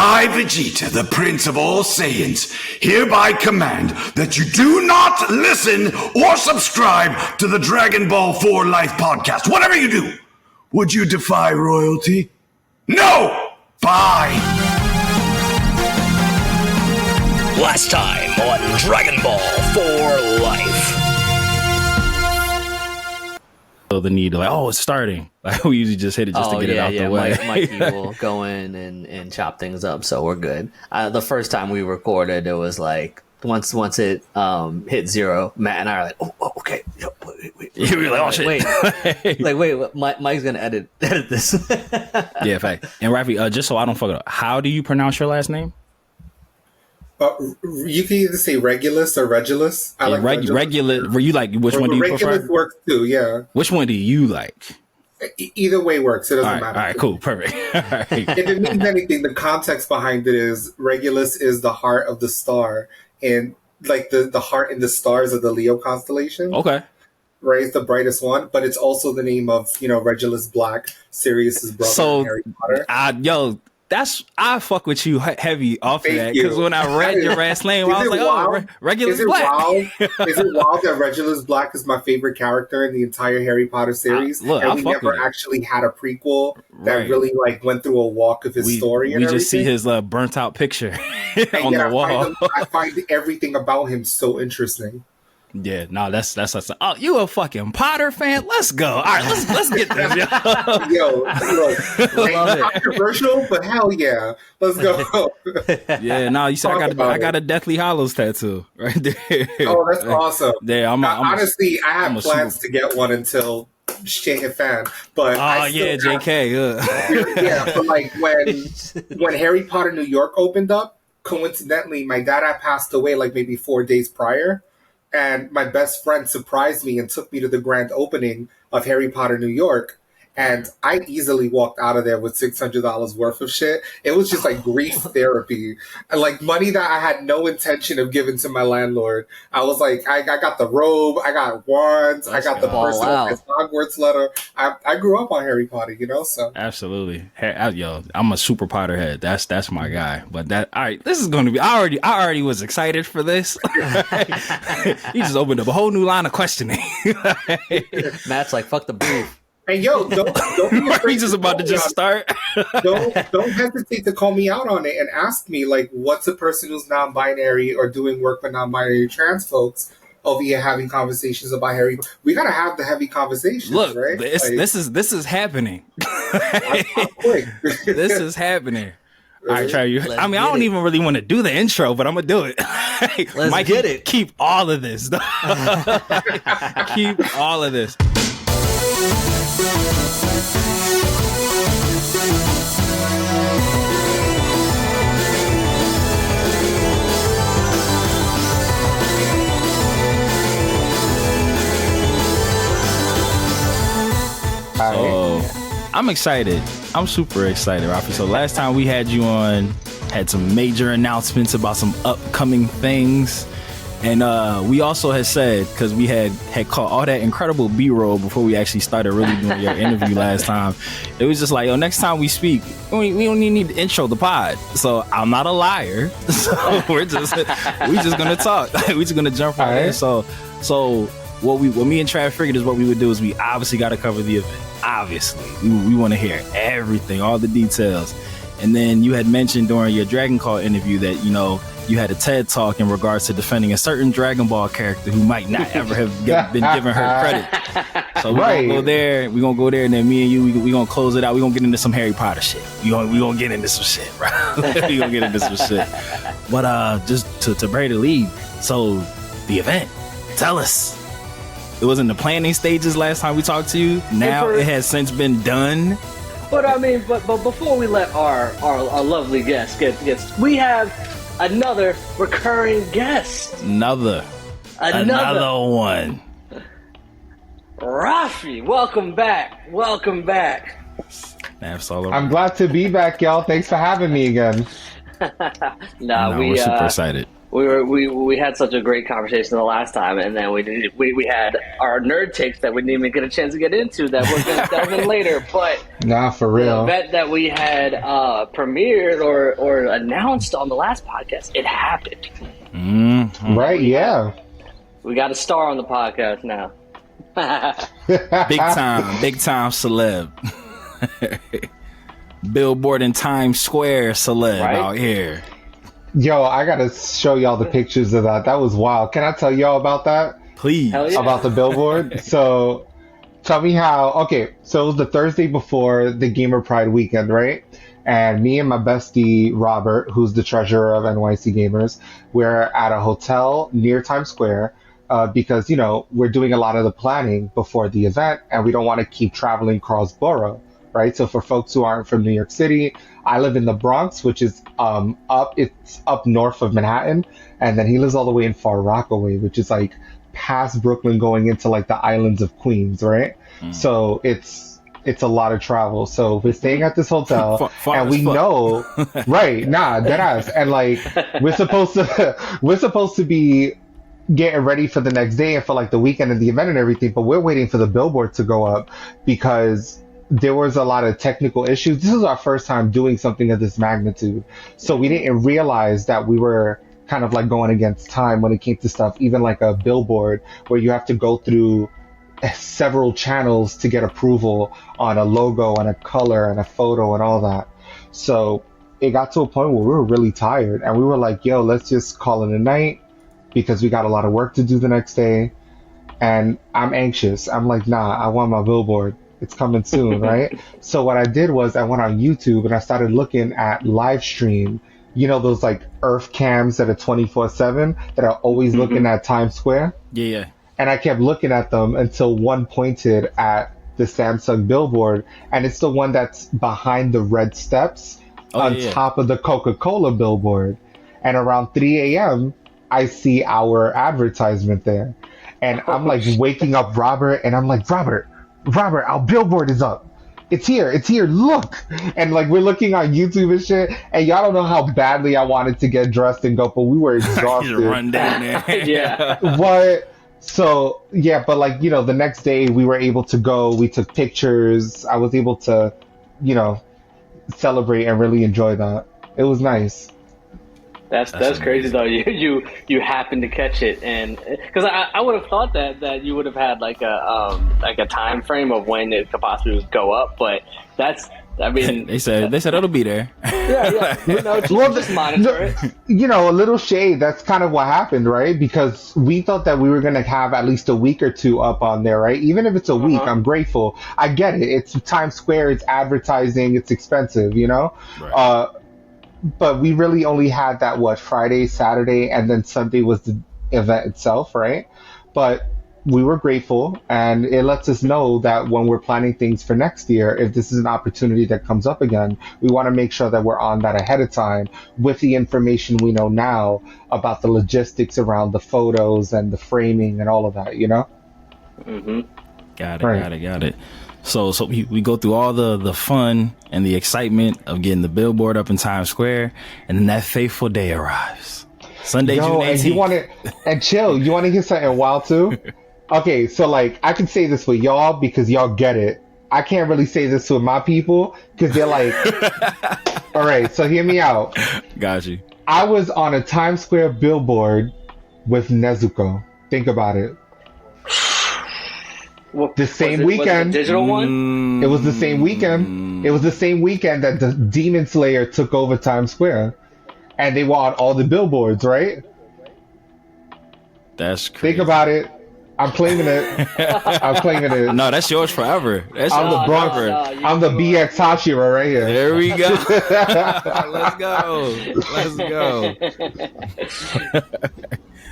I, Vegeta, the Prince of all Saiyans, hereby command that you do not listen or subscribe to the Dragon Ball 4 Life podcast. Whatever you do, would you defy royalty? No! Bye! Last time on Dragon Ball 4 Life. So the need to it's starting. Like we usually just hit it just to get it out the way. Mikey will go in and chop things up, so we're good. The first time we recorded, it was like once it hit 0, Matt and I are like, oh okay, wait. You were like, oh shit, wait, Mike's gonna edit this. Yeah, in fact. And Raffy, just so I don't fuck it up, how do you pronounce your last name? You can either say Regulus or Regulus. I like Regulus. Were you like which one do you prefer? Regulus works too. Yeah. Which one do you like? Either way works. It doesn't matter. All right, cool, perfect. All right. If it means anything, the context behind it is Regulus is the heart of the star, and like the heart and the stars of the Leo constellation. Okay. Right, it's the brightest one, but it's also the name of Regulus Black, Sirius's brother, in Harry Potter. I fuck with you heavy off of that because when I read your last name, I was like, Regulus Black. Is it wild that Regulus Black is my favorite character in the entire Harry Potter series? And we never actually had a prequel that really like went through a walk of his story. We just see his burnt out picture on the wall. I find everything about him so interesting. Yeah, no, that's oh, you a fucking Potter fan? Let's go. All right, let's get this. Yo, controversial, but hell yeah, let's go. Yeah, no, you see, I got a Deathly Hallows tattoo right there. Oh, that's awesome. Yeah, honestly, I have plans to get one until shit hit fan. But JK. Yeah, but like when Harry Potter New York opened up, coincidentally, my dad had passed away like maybe 4 days prior. And my best friend surprised me and took me to the grand opening of Harry Potter New York. And I easily walked out of there with $600 worth of shit. It was just like grief therapy. And like money that I had no intention of giving to my landlord. I was like, I got the robe, I got wands, I got the personal Hogwarts letter. I grew up on Harry Potter, so. Absolutely. Yo, I'm a super Potterhead. That's my guy. But all right, this is going to be, I already was excited for this. You just opened up a whole new line of questioning. Matt's like, fuck the brief. And yo, don't be afraid. He's just about to just start. don't hesitate to call me out on it and ask me like, what's a person who's non-binary or doing work with non-binary trans folks over here having conversations about Harry? We gotta have the heavy conversations. Look, right? This is happening. This is happening. All right, try you. I don't even really want to do the intro, but I'm gonna do it. Let's get it. Keep all of this. Keep all of this. I'm excited. I'm super excited, Raffy. So last time we had you on, had some major announcements about some upcoming things. And we also had said, because we had caught all that incredible B-roll before we actually started really doing your interview last time. It was just like, next time we speak, we don't even need to intro the pod. So I'm not a liar. So we're just gonna talk. We're just gonna jump right in. So what me and Trav figured is what we would do is we obviously got to cover the event. Obviously, we want to hear everything, all the details. And then you had mentioned during your Dragoncall interview that you had a TED talk in regards to defending a certain Dragon Ball character who might not ever have been given her credit. So we're gonna go there. We're gonna go there, and then me and you, we gonna close it out. We're gonna get into some Harry Potter shit. We gonna get into some shit, right? We gonna get into some shit. But just to bury the lead. So the event, tell us. It was in the planning stages last time we talked to you. Now it has since been done. But but before we let our lovely guest get, we have another recurring guest. Another one. Raffy, welcome back. I'm glad to be back, y'all. Thanks for having me again. We're super excited. we had such a great conversation the last time, and then we had our nerd takes that we didn't even get a chance to get into that we're going to delve in later. But nah, for real, the event that we had premiered or announced on the last podcast, it happened. Mm-hmm. Right? Yeah. We got a star on the podcast now. big time celeb. Billboard in Times Square celeb out here. Yo, I gotta show y'all the pictures of that. That was wild. Can I tell y'all about that? Please. Yeah. About the billboard? So, tell me how. Okay, so it was the Thursday before the Gaymer Pride weekend, right? And me and my bestie, Robert, who's the treasurer of NYC Gaymers, we're at a hotel near Times Square because, you know, we're doing a lot of the planning before the event and we don't want to keep traveling cross-borough, right? So for folks who aren't from New York City, I live in the Bronx, which is it's up north of Manhattan, and then he lives all the way in Far Rockaway, which is like past Brooklyn going into like the islands of Queens, right? So it's a lot of travel. So we're staying at this hotel and we know, right? Nah, deadass. And like we're supposed to be getting ready for the next day and for like the weekend and the event and everything, but we're waiting for the billboard to go up because there was a lot of technical issues. This is our first time doing something of this magnitude. So we didn't realize that we were kind of like going against time when it came to stuff, even like a billboard where you have to go through several channels to get approval on a logo and a color and a photo and all that. So it got to a point where we were really tired and we were like, yo, let's just call it a night because we got a lot of work to do the next day. And I'm anxious. I'm like, nah, I want my billboard. It's coming soon, right? So what I did was I went on YouTube and I started looking at live stream, you know, those like Earth cams that are 24/7 that are always looking at Times Square. Yeah. And I kept looking at them until one pointed at the Samsung billboard, and it's the one that's behind the red steps top of the Coca-Cola billboard. And around 3 a.m., I see our advertisement there. And I'm like waking up Robert, and I'm like, Robert, our billboard is up. It's here, look. And like we're looking on YouTube and shit, and y'all don't know how badly I wanted to get dressed and go, but we were exhausted. Run down there. Yeah. What? So yeah, but like, you know, the next day we were able to go, we took pictures, I was able to, you know, celebrate and really enjoy that. It was nice. That's crazy though. You happened to catch it, and because I would have thought that you would have had like a time frame of when it could possibly go up, but they said it'll be there. Yeah. Just monitor it. You know, a little shade. That's kind of what happened, right? Because we thought that we were gonna have at least a week or two up on there, right? Even if it's a week, I'm grateful. I get it. It's Times Square. It's advertising. It's expensive, you know. Right. But we really only had that, Friday, Saturday, and then Sunday was the event itself, right? But we were grateful, and it lets us know that when we're planning things for next year, if this is an opportunity that comes up again, we want to make sure that we're on that ahead of time with the information we know now about the logistics around the photos and the framing and all of that, you know? Mm-hmm. Got it. So we go through all the fun and the excitement of getting the billboard up in Times Square, and then that fateful day arrives. Sunday, June 18th. You want to hear something wild too? Okay, so like I can say this with y'all because y'all get it. I can't really say this with my people because they're like, all right, so hear me out. Got you. I was on a Times Square billboard with Nezuko. Think about it. The same weekend. Was it the digital one? It was the same weekend. It was the same weekend that the Demon Slayer took over Times Square. And they were on all the billboards, right? That's crazy. Think about it. I'm claiming it. No, that's yours forever. I'm the Bronx. I'm the BX Hashira right here. There we go. Let's go.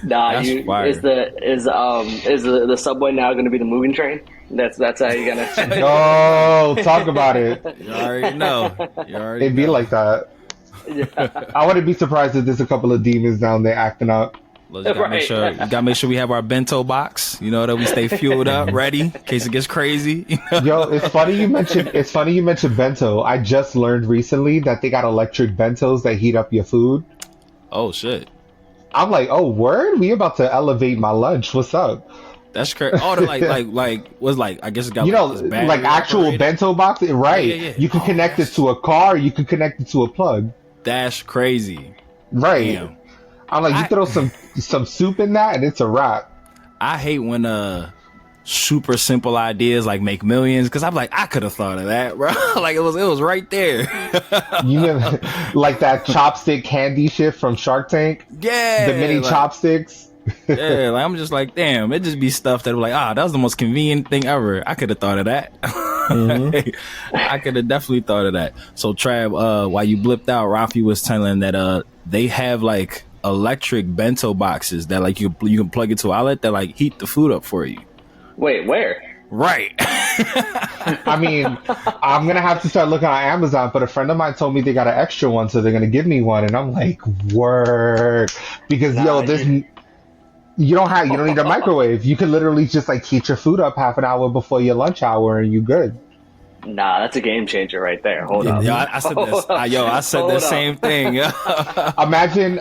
Nah, is the subway now going to be the Mugen Train? That's how you're gonna. Oh, talk about it. You already know. It'd be like that. Yeah. I wouldn't be surprised if there's a couple of demons down there acting up. You gotta make sure we have our bento box. You know, that we stay fueled up, ready in case it gets crazy. You know? Yo, it's funny you mentioned bento. I just learned recently that they got electric bentos that heat up your food. Oh shit! I'm like, oh, word? We about to elevate my lunch. What's up? That's crazy. Oh, was like I guess it got this battery like actual operated. bento box, right? Yeah. You can connect it to a car. You can connect it to a plug. That's crazy. Right. Damn. I'm like, you throw some soup in that, and it's a wrap. I hate when super simple ideas like make millions, because I'm like, I could have thought of that, bro. Like it was right there. You know, like that chopstick candy shit from Shark Tank. Yeah, the mini chopsticks. Yeah, like I'm just like, damn, it just be stuff that like, that was the most convenient thing ever. I could have thought of that. Mm-hmm. I could have definitely thought of that. So Trav, while you blipped out, Raffy was telling that they have like electric bento boxes that like you can plug into an outlet that like heat the food up for you. Wait, where? Right. I mean, I'm gonna have to start looking on Amazon, but a friend of mine told me they got an extra one, so they're gonna give me one, and I'm like, work, because you don't need a microwave. You can literally just like heat your food up half an hour before your lunch hour, and you good. Nah, that's a game changer right there. Hold up. Yeah, I said this. I said the same thing. Imagine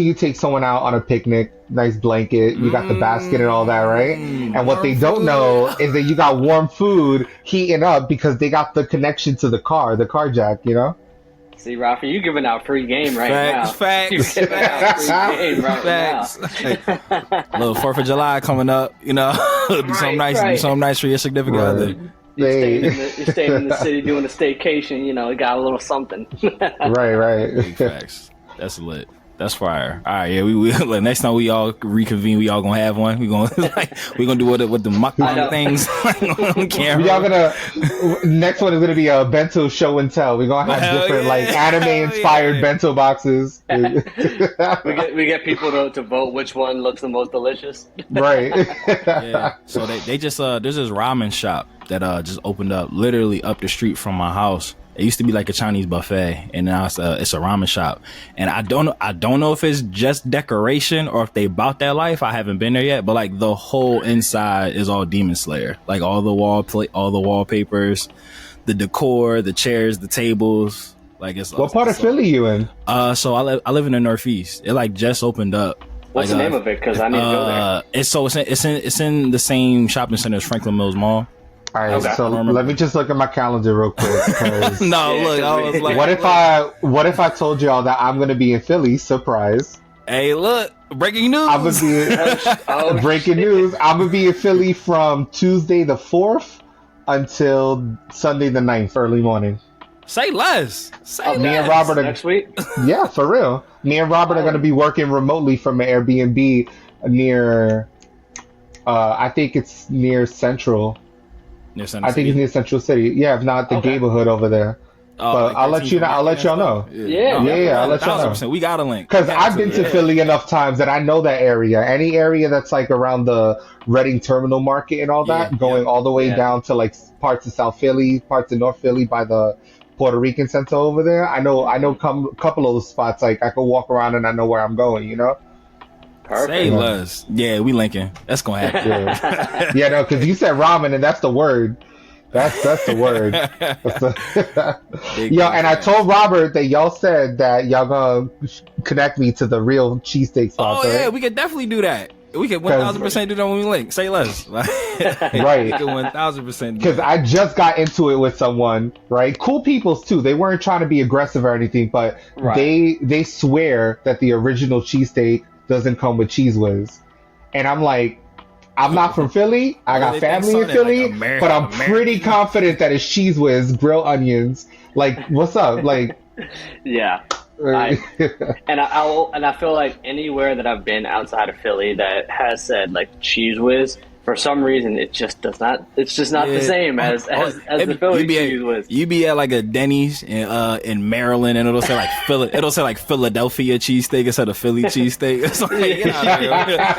you take someone out on a picnic, nice blanket, you got the basket and all that, right? And what they don't know is that you got warm food heating up because they got the connection to the car jack, you know? See, Raffy, you giving out free game right now. Facts. You giving out free game right Facts. now. Little 4th of July coming up, you know. Do something nice for your significant other. You're staying in the city doing a staycation, you know, it got a little something. Right. Big facts. That's lit. That's fire. All right, yeah. We like, next time we all reconvene, we all gonna have one. We gonna do it with the mukbang things on camera. We all next one is gonna be a bento show and tell. We're gonna have different like anime inspired bento boxes. we get people to vote which one looks the most delicious. Right. Yeah. So they just there's this ramen shop that just opened up literally up the street from my house. It used to be like a Chinese buffet, and now it's a ramen shop. And I don't know if it's just decoration or if they bought that life. I haven't been there yet, but like the whole inside is all Demon Slayer. Like all the wallpapers, the decor, the chairs, the tables. Like it's what part of Philly you in? So I live in the Northeast. It like just opened up. What's the name of it? Because I need to go there. It's in the same shopping center as Franklin Mills Mall. All right, so let me just look at my calendar real quick. No, look, I was like, what if I told y'all that I'm gonna be in Philly? Surprise! Hey, look, breaking news! I'm gonna be breaking news. I'm gonna be in Philly from Tuesday the 4th until Sunday the 9th, early morning. Say less. Me and Robert next week. Yeah, for real. Me and Robert are gonna be working remotely from an Airbnb near. I think it's near Central. I think it's near Central City. Yeah, if not the neighborhood over there. But I'll let you know. I'll let y'all know. Yeah. I'll let y'all know. We got a link. Because I've been to Philly enough times that I know that area. Any area that's like around the Reading Terminal Market and all that, going all the way down to like parts of South Philly, parts of North Philly by the Puerto Rican Center over there. I know a couple of those spots. Like I can walk around and I know where I'm going. You know. Perfect. Say less. Yeah, we linking. That's gonna happen. Yeah, no, because you said ramen and that's the word. That's the word. Yo, and I told Robert that y'all said that y'all gonna connect me to the real cheesesteak spots. Oh yeah, right? we could definitely do that. We could 1000% do that when we link. Say less. Right. We could 1000%. Because I just got into it with someone, right? Cool peoples too. They weren't trying to be aggressive or anything, but they swear that the original cheesesteak doesn't come with Cheese Whiz. And I'm like, I'm not from Philly. I got family in Philly, like but I'm pretty confident that it's Cheese Whiz, grilled onions. Like, what's up? Like, yeah. I feel like anywhere that I've been outside of Philly that has said like Cheese Whiz, for some reason it just does not. It's just not the same as the Philly Cheese Whiz. You be at like a Denny's in Maryland, and it'll say like Philadelphia cheesesteak instead of Philly cheesesteak. It's like,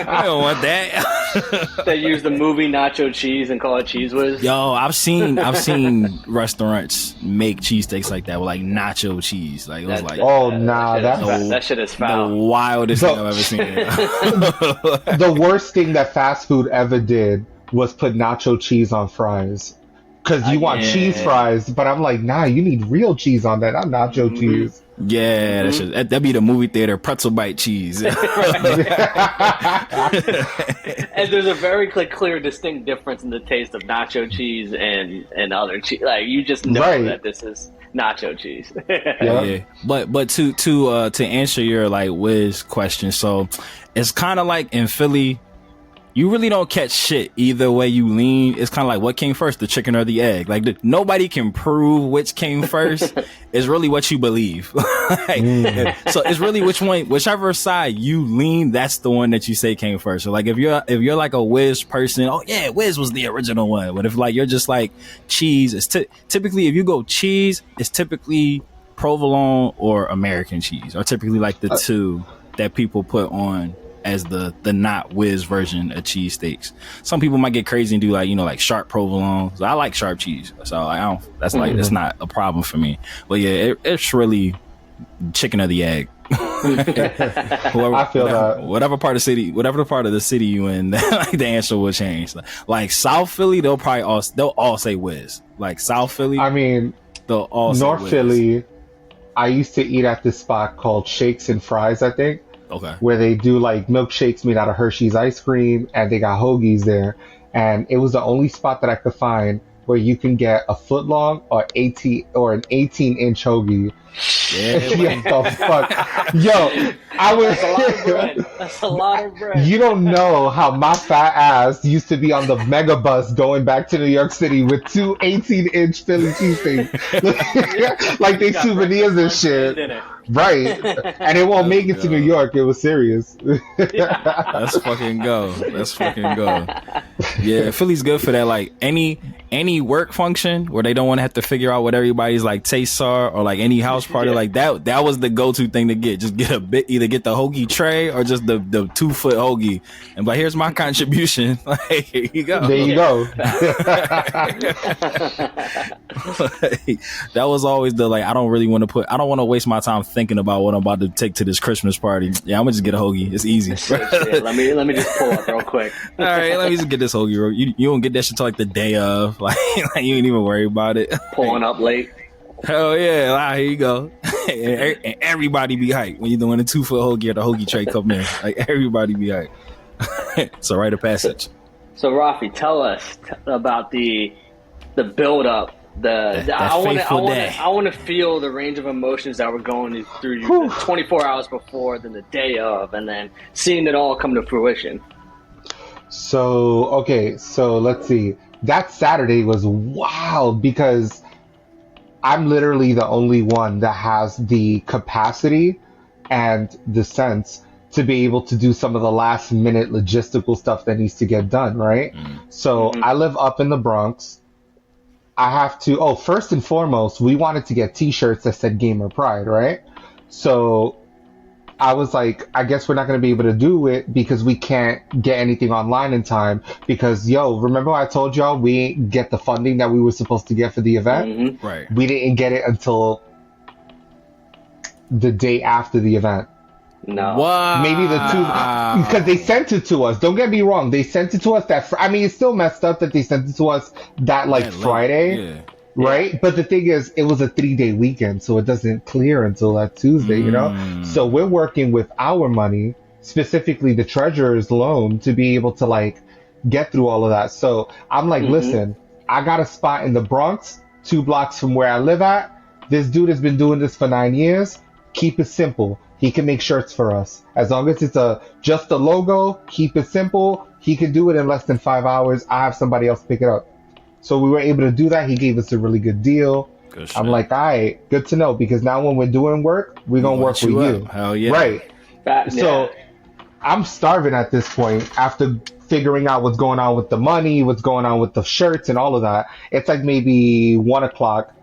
I don't want that. They use the movie nacho cheese and call it Cheese Whiz. Yo, I've seen restaurants make cheesesteaks like that with like nacho cheese. Like it was that shit is foul. The wildest thing I've ever seen. The worst thing that fast food ever did was put nacho cheese on fries. because you want cheese fries, but I'm like, nah, you need real cheese on that. I'm nacho cheese. Yeah, that'd be the movie theater pretzel bite cheese. And there's a very clear, distinct difference in the taste of nacho cheese and other cheese. Like you just know that this is nacho cheese. Yeah. But to answer your like Wiz question, so it's kind of like in Philly. You really don't catch shit either way you lean. It's kind of like what came first, the chicken or the egg. Like nobody can prove which came first. It's really what you believe. So it's really whichever side you lean, that's the one that you say came first. So like if you're like a Wiz person, oh yeah, Wiz was the original one. But if like you're just like cheese, it's typically if you go cheese, it's typically provolone or American cheese, or typically like the two that people put on as the not Wiz version of cheesesteaks. Some people might get crazy and do like, like sharp provolone. So I like sharp cheese. So I don't, that's like, that's not a problem for me. But yeah, it's really chicken or the egg. I feel that. Whatever part of the city you in, like the answer will change. Like South Philly, they'll all say Wiz. Like South Philly, I mean, they'll all say North Wiz. Philly, I used to eat at this spot called Shakes and Fries, I think. Okay. Where they do like milkshakes made out of Hershey's ice cream, and they got hoagies there. And it was the only spot that I could find where you can get a foot long or an 18-inch hoagie. Yeah, what the fuck? Yo, I was. That's a lot of bread. That's a lot of bread. You don't know how my fat ass used to be on the mega bus going back to New York City with two 18-inch Philly cheesesteaks. Like they souvenirs and shit. Right. And it won't make it to New York. It was serious. Let's fucking go. Yeah, Philly's good for that. Like any work function where they don't want to have to figure out what everybody's like tastes are, or like any house party like that was the go-to thing to get. Just get either get the hoagie tray or just the 2-foot hoagie, and but here's my contribution. Like here you go. There you go. That was always the like I don't want to waste my time thinking about what I'm about to take to this Christmas party. Yeah, I'm gonna just get a hoagie. It's easy. Let me just pull up real quick. All right, let me just get this hoagie. You don't get that shit till like the day of. Like you ain't even worry about it. Pulling up late. Hell yeah! Here you go. And everybody be hyped when you're doing a 2-foot hoagie or the hoagie tray come in. Like everybody be hyped. So rite of passage. So Raffy, tell us about the build up. I want to feel the range of emotions that were going through you 24 hours before, then the day of, and then seeing it all come to fruition. So let's see. That Saturday was wild because I'm literally the only one that has the capacity and the sense to be able to do some of the last minute logistical stuff that needs to get done, right? So I live up in the Bronx. I have to, first and foremost, we wanted to get t-shirts that said Gaymer Pride, right? So I was like, I guess we're not going to be able to do it because we can't get anything online in time because, remember I told y'all we didn't get the funding that we were supposed to get for the event? Right. We didn't get it until the day after the event. No. Wow. Maybe the two, because they sent it to us. Don't get me wrong. They sent it to us it's still messed up that they sent it to us that Friday. Yeah. Right? But the thing is, it was a 3-day weekend, so it doesn't clear until that Tuesday, you know? So we're working with our money, specifically the treasurer's loan, to be able to get through all of that. So I'm like, listen, I got a spot in the Bronx, 2 blocks from where I live at. This dude has been doing this for 9 years. Keep it simple. He can make shirts for us. As long as it's just a logo, keep it simple. He can do it in less than 5 hours. I have somebody else pick it up. So we were able to do that. He gave us a really good deal. Good I'm like, all right, good to know, because now when we're doing work, we're going to work with you. Hell yeah. Right. So I'm starving at this point after figuring out what's going on with the money, what's going on with the shirts and all of that. It's like maybe 1 o'clock,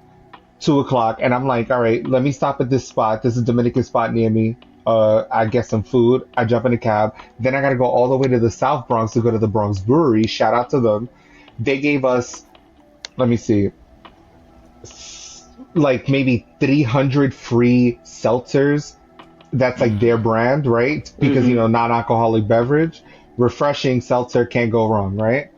2 o'clock. And I'm like, all right, let me stop at this spot. This is a Dominican spot near me. I get some food. I jump in a cab. Then I got to go all the way to the South Bronx to go to the Bronx Brewery. Shout out to them. They gave us, let me see, maybe 300 free seltzers. That's their brand, right? Because, non-alcoholic beverage. Refreshing seltzer, can't go wrong, right?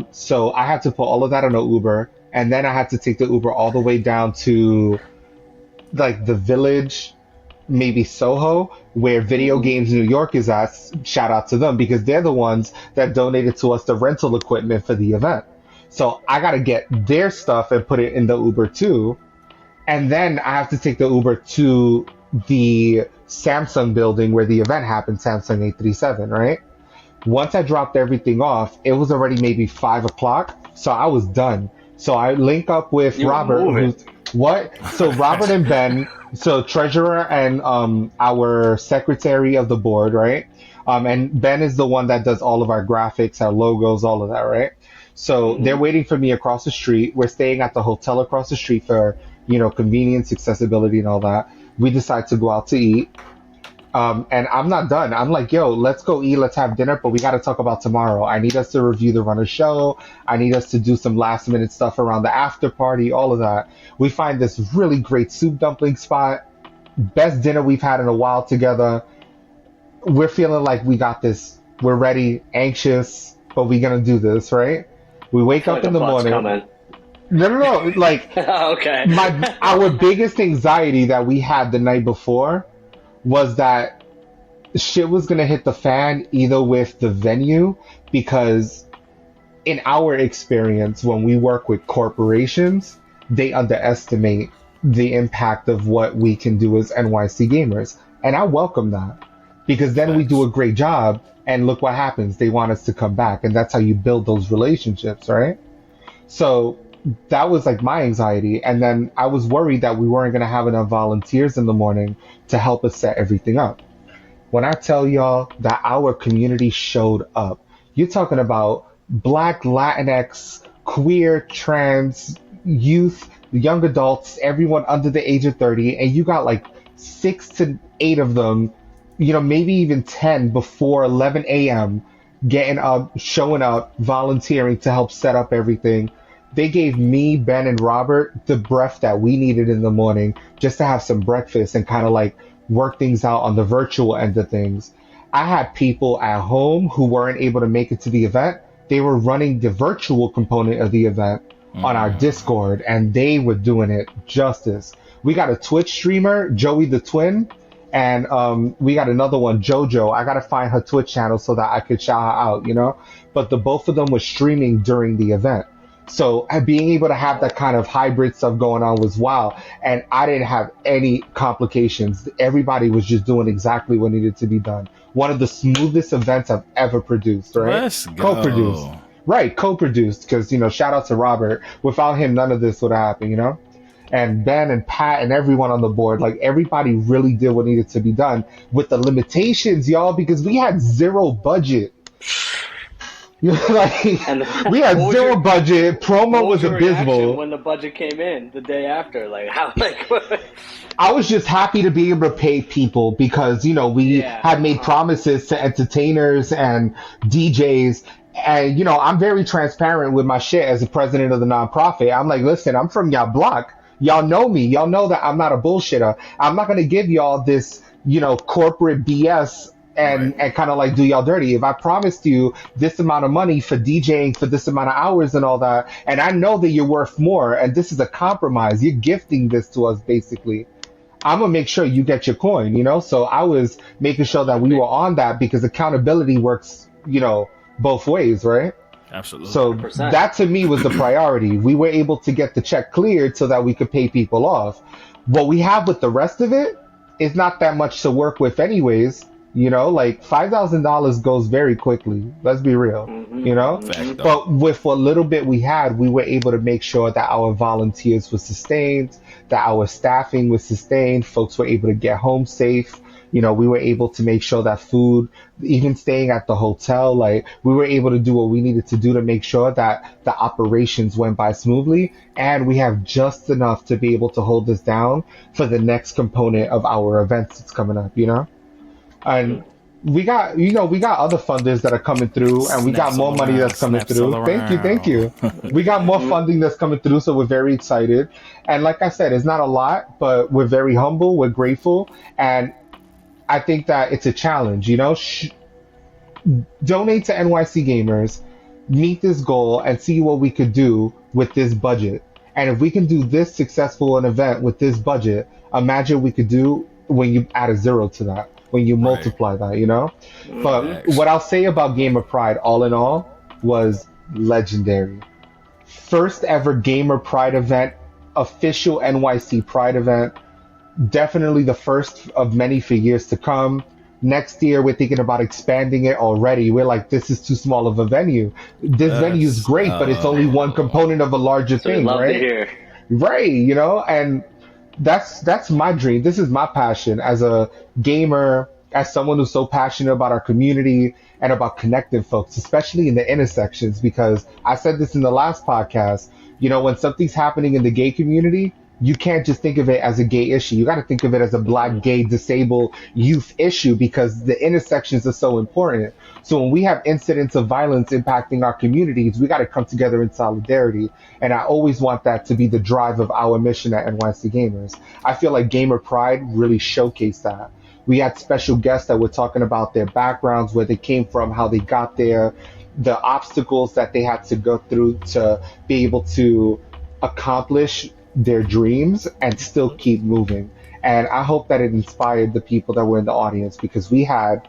So I had to put all of that on an Uber, and then I had to take the Uber all the way down to like the Village, maybe Soho, where Video Games New York is at. Shout out to them because they're the ones that donated to us the rental equipment for the event. So I got to get their stuff and put it in the Uber too. And then I have to take the Uber to the Samsung building where the event happened, Samsung 837, right? Once I dropped everything off, it was already maybe 5 o'clock. So I was done. So I link up with Robert. So Robert and Ben, so treasurer and our secretary of the board, right? And Ben is the one that does all of our graphics, our logos, all of that, right? So they're waiting for me across the street. We're staying at the hotel across the street for, convenience, accessibility, and all that. We decide to go out to eat. And I'm not done. I'm like, yo, let's go eat, let's have dinner, but we got to talk about tomorrow. I need us to review the runner show. I need us to do some last minute stuff around the after party, all of that. We find this really great soup dumpling spot. Best dinner we've had in a while together. We're feeling like we got this. We're ready, anxious, but we're going to do this, right? We wake up in the morning. No. Like, okay. Our biggest anxiety that we had the night before was that shit was going to hit the fan either with the venue, because in our experience, when we work with corporations, they underestimate the impact of what we can do as NYC gamers. And I welcome that, because then we do a great job and look what happens. They want us to come back, and that's how you build those relationships, right? So that was like my anxiety. And then I was worried that we weren't going to have enough volunteers in the morning to help us set everything up. When I tell y'all that our community showed up, you're talking about Black, Latinx, queer, trans, youth, young adults, everyone under the age of 30, and you got like 6 to 8 of them, maybe even 10 before 11 a.m. getting up, showing up, volunteering to help set up everything. They gave me, Ben, and Robert the breath that we needed in the morning just to have some breakfast and kind of like work things out on the virtual end of things. I had people at home who weren't able to make it to the event. They were running the virtual component of the event on our Discord, and they were doing it justice. We got a Twitch streamer, Joey the Twin, and we got another one, JoJo. I got to find her Twitch channel so that I could shout her out, But the both of them were streaming during the event. So being able to have that kind of hybrid stuff going on was wild. And I didn't have any complications. Everybody was just doing exactly what needed to be done. One of the smoothest events I've ever produced, right? Let's go. Co-produced. Right, co-produced. Because, shout out to Robert. Without him, none of this would happen, And Ben and Pat and everyone on the board, like everybody really did what needed to be done with the limitations, y'all, because we had zero budget. We had zero budget. Promo was abysmal. When the budget came in the day after, I was just happy to be able to pay people because we had made promises to entertainers and DJs, and I'm very transparent with my shit as the president of the nonprofit. I'm like, listen, I'm from y'all block. Y'all know me. Y'all know that I'm not a bullshitter. I'm not gonna give y'all this corporate BS. And kind of like do y'all dirty. If I promised you this amount of money for DJing for this amount of hours and all that, and I know that you're worth more, and this is a compromise, you're gifting this to us basically, I'm gonna make sure you get your coin, So I was making sure that we were on that because accountability works, both ways, right? Absolutely. So 100%. That to me was the priority. We were able to get the check cleared so that we could pay people off. What we have with the rest of it is not that much to work with anyways. Like $5,000 goes very quickly. Let's be real, But with what little bit we had, we were able to make sure that our volunteers were sustained, that our staffing was sustained, folks were able to get home safe. We were able to make sure that food, even staying at the hotel, we were able to do what we needed to do to make sure that the operations went by smoothly. And we have just enough to be able to hold this down for the next component of our events that's coming up, And we got other funders that are coming through, and we got more money that's coming through. Thank you. We got more funding that's coming through, so we're very excited. And like I said, it's not a lot, but we're very humble, we're grateful, and I think that it's a challenge, donate to NYC Gamers, meet this goal, and see what we could do with this budget. And if we can do this successful an event with this budget, imagine what we could do when you add a zero to that, when you multiply that, you know? But what I'll say about Gaymer Pride, all in all, was legendary. First ever Gaymer Pride event, official NYC Pride event. Definitely the first of many for years to come. Next year, we're thinking about expanding it already. We're like, this is too small of a venue. This venue is great, but it's only one component of a larger thing, love right? to hear. Right, you know, and that's my dream. This is my passion as a gamer, as someone who's so passionate about our community and about connecting folks, especially in the intersections, because I said this in the last podcast, you know, when something's happening in the gay community, you can't just think of it as a gay issue. You got to think of it as a black, gay, disabled youth issue, because the intersections are so important. So when we have incidents of violence impacting our communities, we got to come together in solidarity. And I always want that to be the drive of our mission at NYC Gamers. I feel like Gaymer Pride really showcased that. We had special guests that were talking about their backgrounds, where they came from, how they got there, the obstacles that they had to go through to be able to accomplish their dreams and still keep moving. And I hope that it inspired the people that were in the audience, because we had,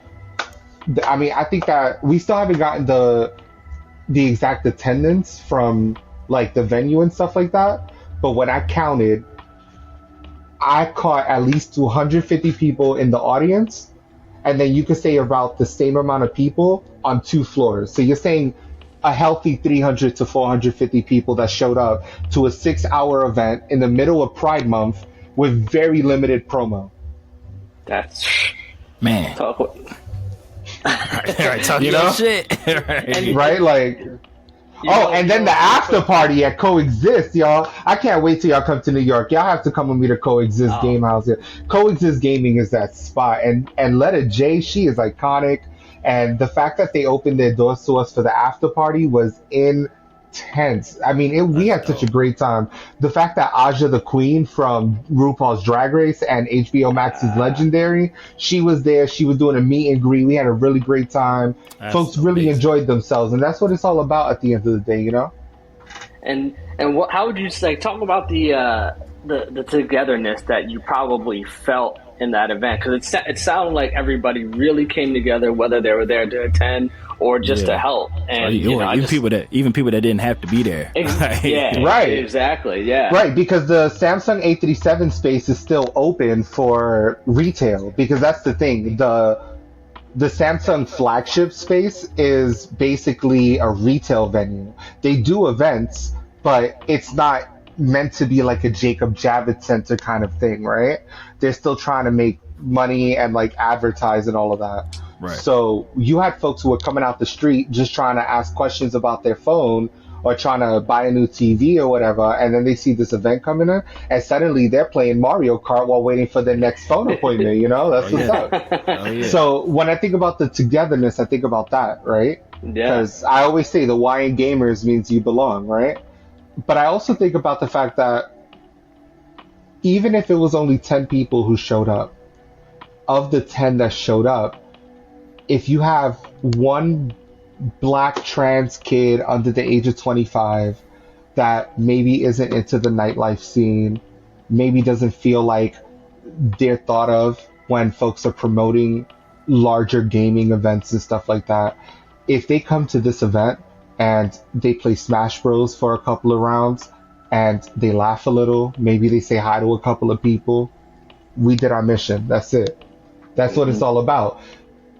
I mean, I think that we still haven't gotten the exact attendance from like the venue and stuff like that. But when I counted, I caught at least 250 people in the audience. And then you could say about the same amount of people on 2 floors. So you're saying a healthy 300 to 450 people that showed up to a 6-hour event in the middle of Pride Month with very limited promo. That's Man. talk. Right, talk You your know? shit. Right. Right? Like, know, and then the after party at Coexist, y'all. I can't wait till y'all come to New York. Y'all have to come with me to Coexist Game House here. Coexist Gaming is that spot. And Letta J, she is iconic. And the fact that they opened their doors to us for the after party was intense. I mean, we had such a great time. The fact that Aja the Queen from RuPaul's Drag Race and HBO Max's Legendary, she was there. She was doing a meet and greet. We had a really great time. Folks really enjoyed themselves. And that's what it's all about at the end of the day, you know? And what? How would you say? Talk about the togetherness that you probably felt in that event, because it sounded like everybody really came together, whether they were there to attend or just to help. And even people that didn't have to be there. Yeah, right, exactly, yeah, right. Because the Samsung A37 space is still open for retail. Because that's the thing. The Samsung flagship space is basically a retail venue. They do events, but it's not meant to be like a Jacob Javits Center kind of thing, right? They're still trying to make money and like advertise and all of that. Right. So you had folks who were coming out the street just trying to ask questions about their phone or trying to buy a new TV or whatever, and then they see this event coming in, and suddenly they're playing Mario Kart while waiting for their next phone appointment, you know? That's what's up. So when I think about the togetherness, I think about that, right? Yeah. Because I always say the Y in gamers means you belong, right? But I also think about the fact that even if it was only 10 people who showed up, of the 10 that showed up, if you have one black trans kid under the age of 25 that maybe isn't into the nightlife scene, maybe doesn't feel like they're thought of when folks are promoting larger gaming events and stuff like that, if they come to this event and they play Smash Bros for a couple of rounds and they laugh a little, maybe they say hi to a couple of people, we did our mission. That's it. That's what it's all about.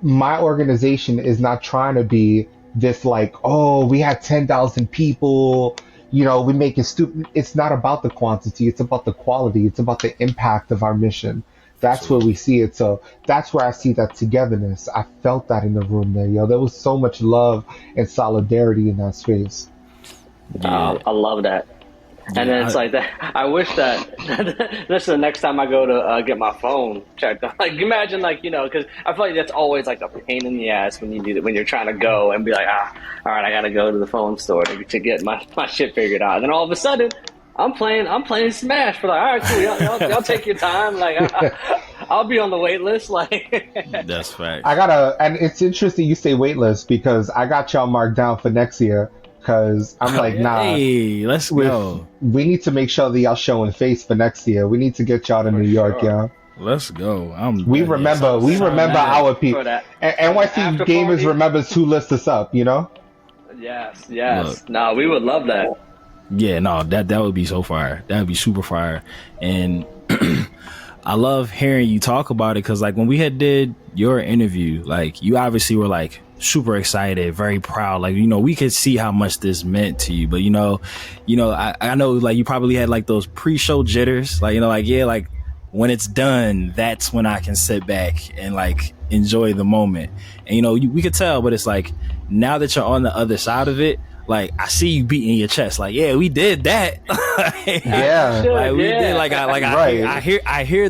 My organization is not trying to be this like, oh, we had 10,000 people, you know, we make it stupid. It's not about the quantity. It's about the quality. It's about the impact of our mission. That's where we see it. So that's where I see that togetherness. I felt that in the room there, yo. There was so much love and solidarity in that space. I love that. And then it's like that. I wish that this is the next time I go to get my phone checked. Like, imagine, like, you know, because I feel like that's always like a pain in the ass when you do that, when you're trying to go and be like, all right, I gotta go to the phone store to get my shit figured out. And then all of a sudden, I'm playing Smash. For like, all right, cool, y'all take your time. Like, I'll be on the wait list. Like, that's right. And it's interesting you say wait list, because I got y'all marked down for next year. Because I'm like, nah. Hey, let's go. We need to make sure that y'all showing face for next year. We need to get y'all to New York, y'all. Let's go. We remember our people. NYC After Gamers party. remembers who lifts us up, you know? Yes. Look. No, we would love that. Yeah, no, that would be so fire. That would be super fire. And I love hearing you talk about it because, like, when we had did your interview, like, you obviously were like super excited, very proud. Like, you know, we could see how much this meant to you. But you know, I know, like, you probably had like those pre-show jitters, like, you know, like, yeah, like when it's done, that's when I can sit back and like enjoy the moment. And you know, we could tell, but it's like now that you're on the other side of it, like I see you beating your chest, like, yeah, we did that. Yeah, like we did. Like Right. I hear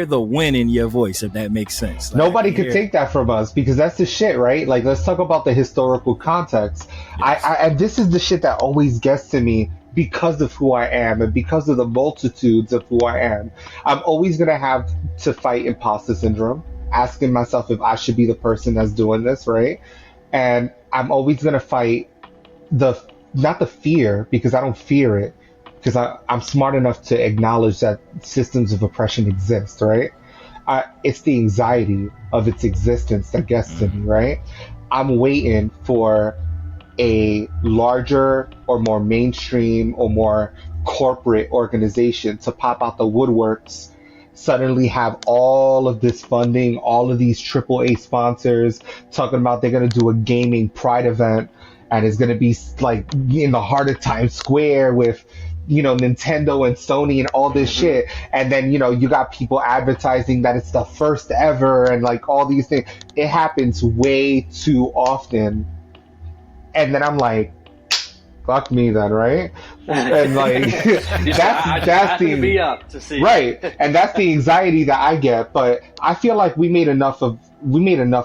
the win in your voice, if that makes sense. Like, Nobody could take that from us because that's the shit, right? Like, let's talk about the historical context. Yes. And this is the shit that always gets to me because of who I am and because of the multitudes of who I am. I'm always going to have to fight imposter syndrome, asking myself if I should be the person that's doing this, right? And I'm always going to fight not the fear, because I don't fear it, because I'm smart enough to acknowledge that systems of oppression exist, right? It's the anxiety of its existence that gets to me, right? I'm waiting for a larger or more mainstream or more corporate organization to pop out the woodworks, suddenly have all of this funding, all of these AAA sponsors talking about they're going to do a gaming pride event, and it's going to be like in the heart of Times Square with, you know, Nintendo and Sony and all this shit. And then, you know, you got people advertising that it's the first ever and like all these things. It happens way too often. And then I'm like, fuck me then, right? And like, that's to be the up to see. right. And that's the anxiety that I get. But I feel like we made enough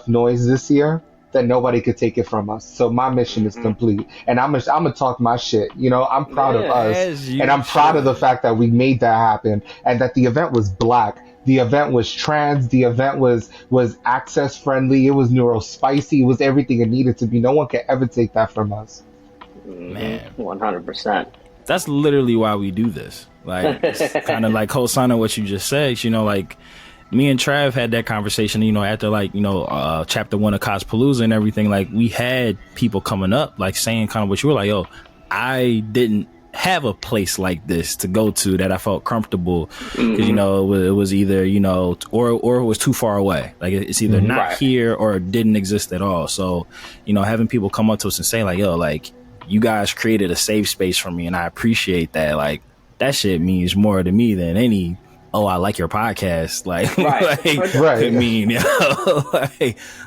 noise this year that nobody could take it from us. So my mission is complete. And I'm gonna talk my shit. You know, I'm proud of us, and I'm proud of the fact that we made that happen, and that the event was black. The event was trans. The event was access friendly. It was neurospicy. It was everything it needed to be. No one can ever take that from us. Man, 100%. that's literally why we do this. Like, kind of like co-signing what you just said. You know, like me and Trav had that conversation. You know, after like, you know, chapter 1 of Cospalooza and everything. Like, we had people coming up, like saying kind of what you were like, yo, I didn't have a place like this to go to that I felt comfortable, because you know it was either, you know, or it was too far away, like it's either not here or it didn't exist at all. So, you know, having people come up to us and say like, yo, like, you guys created a safe space for me and I appreciate that, like that shit means more to me than any, oh, I like your podcast, like, I mean, you know,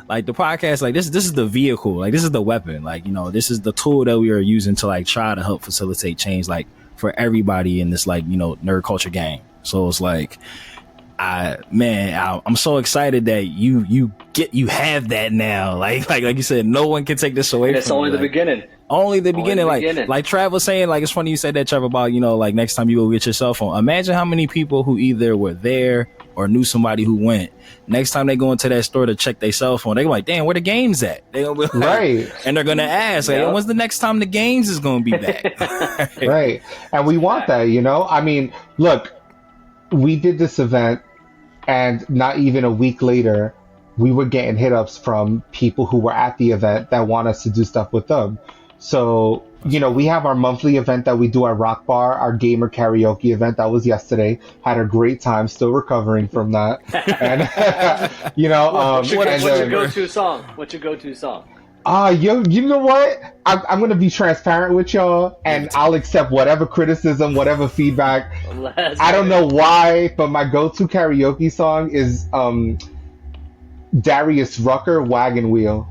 like the podcast, like this is the vehicle, like this is the weapon, like, you know, this is the tool that we are using to like try to help facilitate change, like for everybody in this, like, you know, nerd culture game. So it's like, I'm so excited that you have that now, like you said, no one can take this away from you. It's only the beginning. Only the beginning. Like Trav was saying, like, it's funny you said that, Trav, about, you know, like next time you go get your cell phone, imagine how many people who either were there or knew somebody who went, next time they go into that store to check their cell phone, they're like, damn, where the games at? They gonna be like, right. And they're gonna ask, like, when's the next time the games is gonna be back? Right. And we want that, you know? I mean, look, we did this event, and not even a week later, we were getting hit ups from people who were at the event that want us to do stuff with them. So, you know, we have our monthly event that we do at Rock Bar, our gamer karaoke event. That was yesterday. Had a great time, still recovering from that. And, you know, what's your go-to song? What's your go-to song? You know what? I'm going to be transparent with y'all, and I'll accept whatever criticism, whatever feedback. I don't know why, but my go-to karaoke song is Darius Rucker, Wagon Wheel.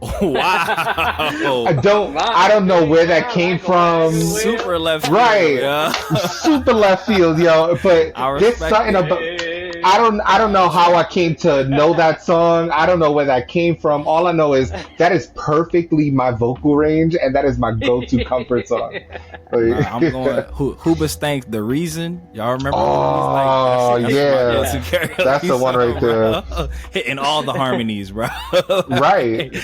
Wow. I don't know where that came from. Super left field. Right. Yeah. Super left field, yo. But there's something about I don't know how I came to know that song. I don't know where that came from. All I know is that is perfectly my vocal range, and that is my go-to comfort song. I'm going Hoobastank, The Reason. Y'all remember? Oh, that's the one right there. Hitting all the harmonies, bro. Right.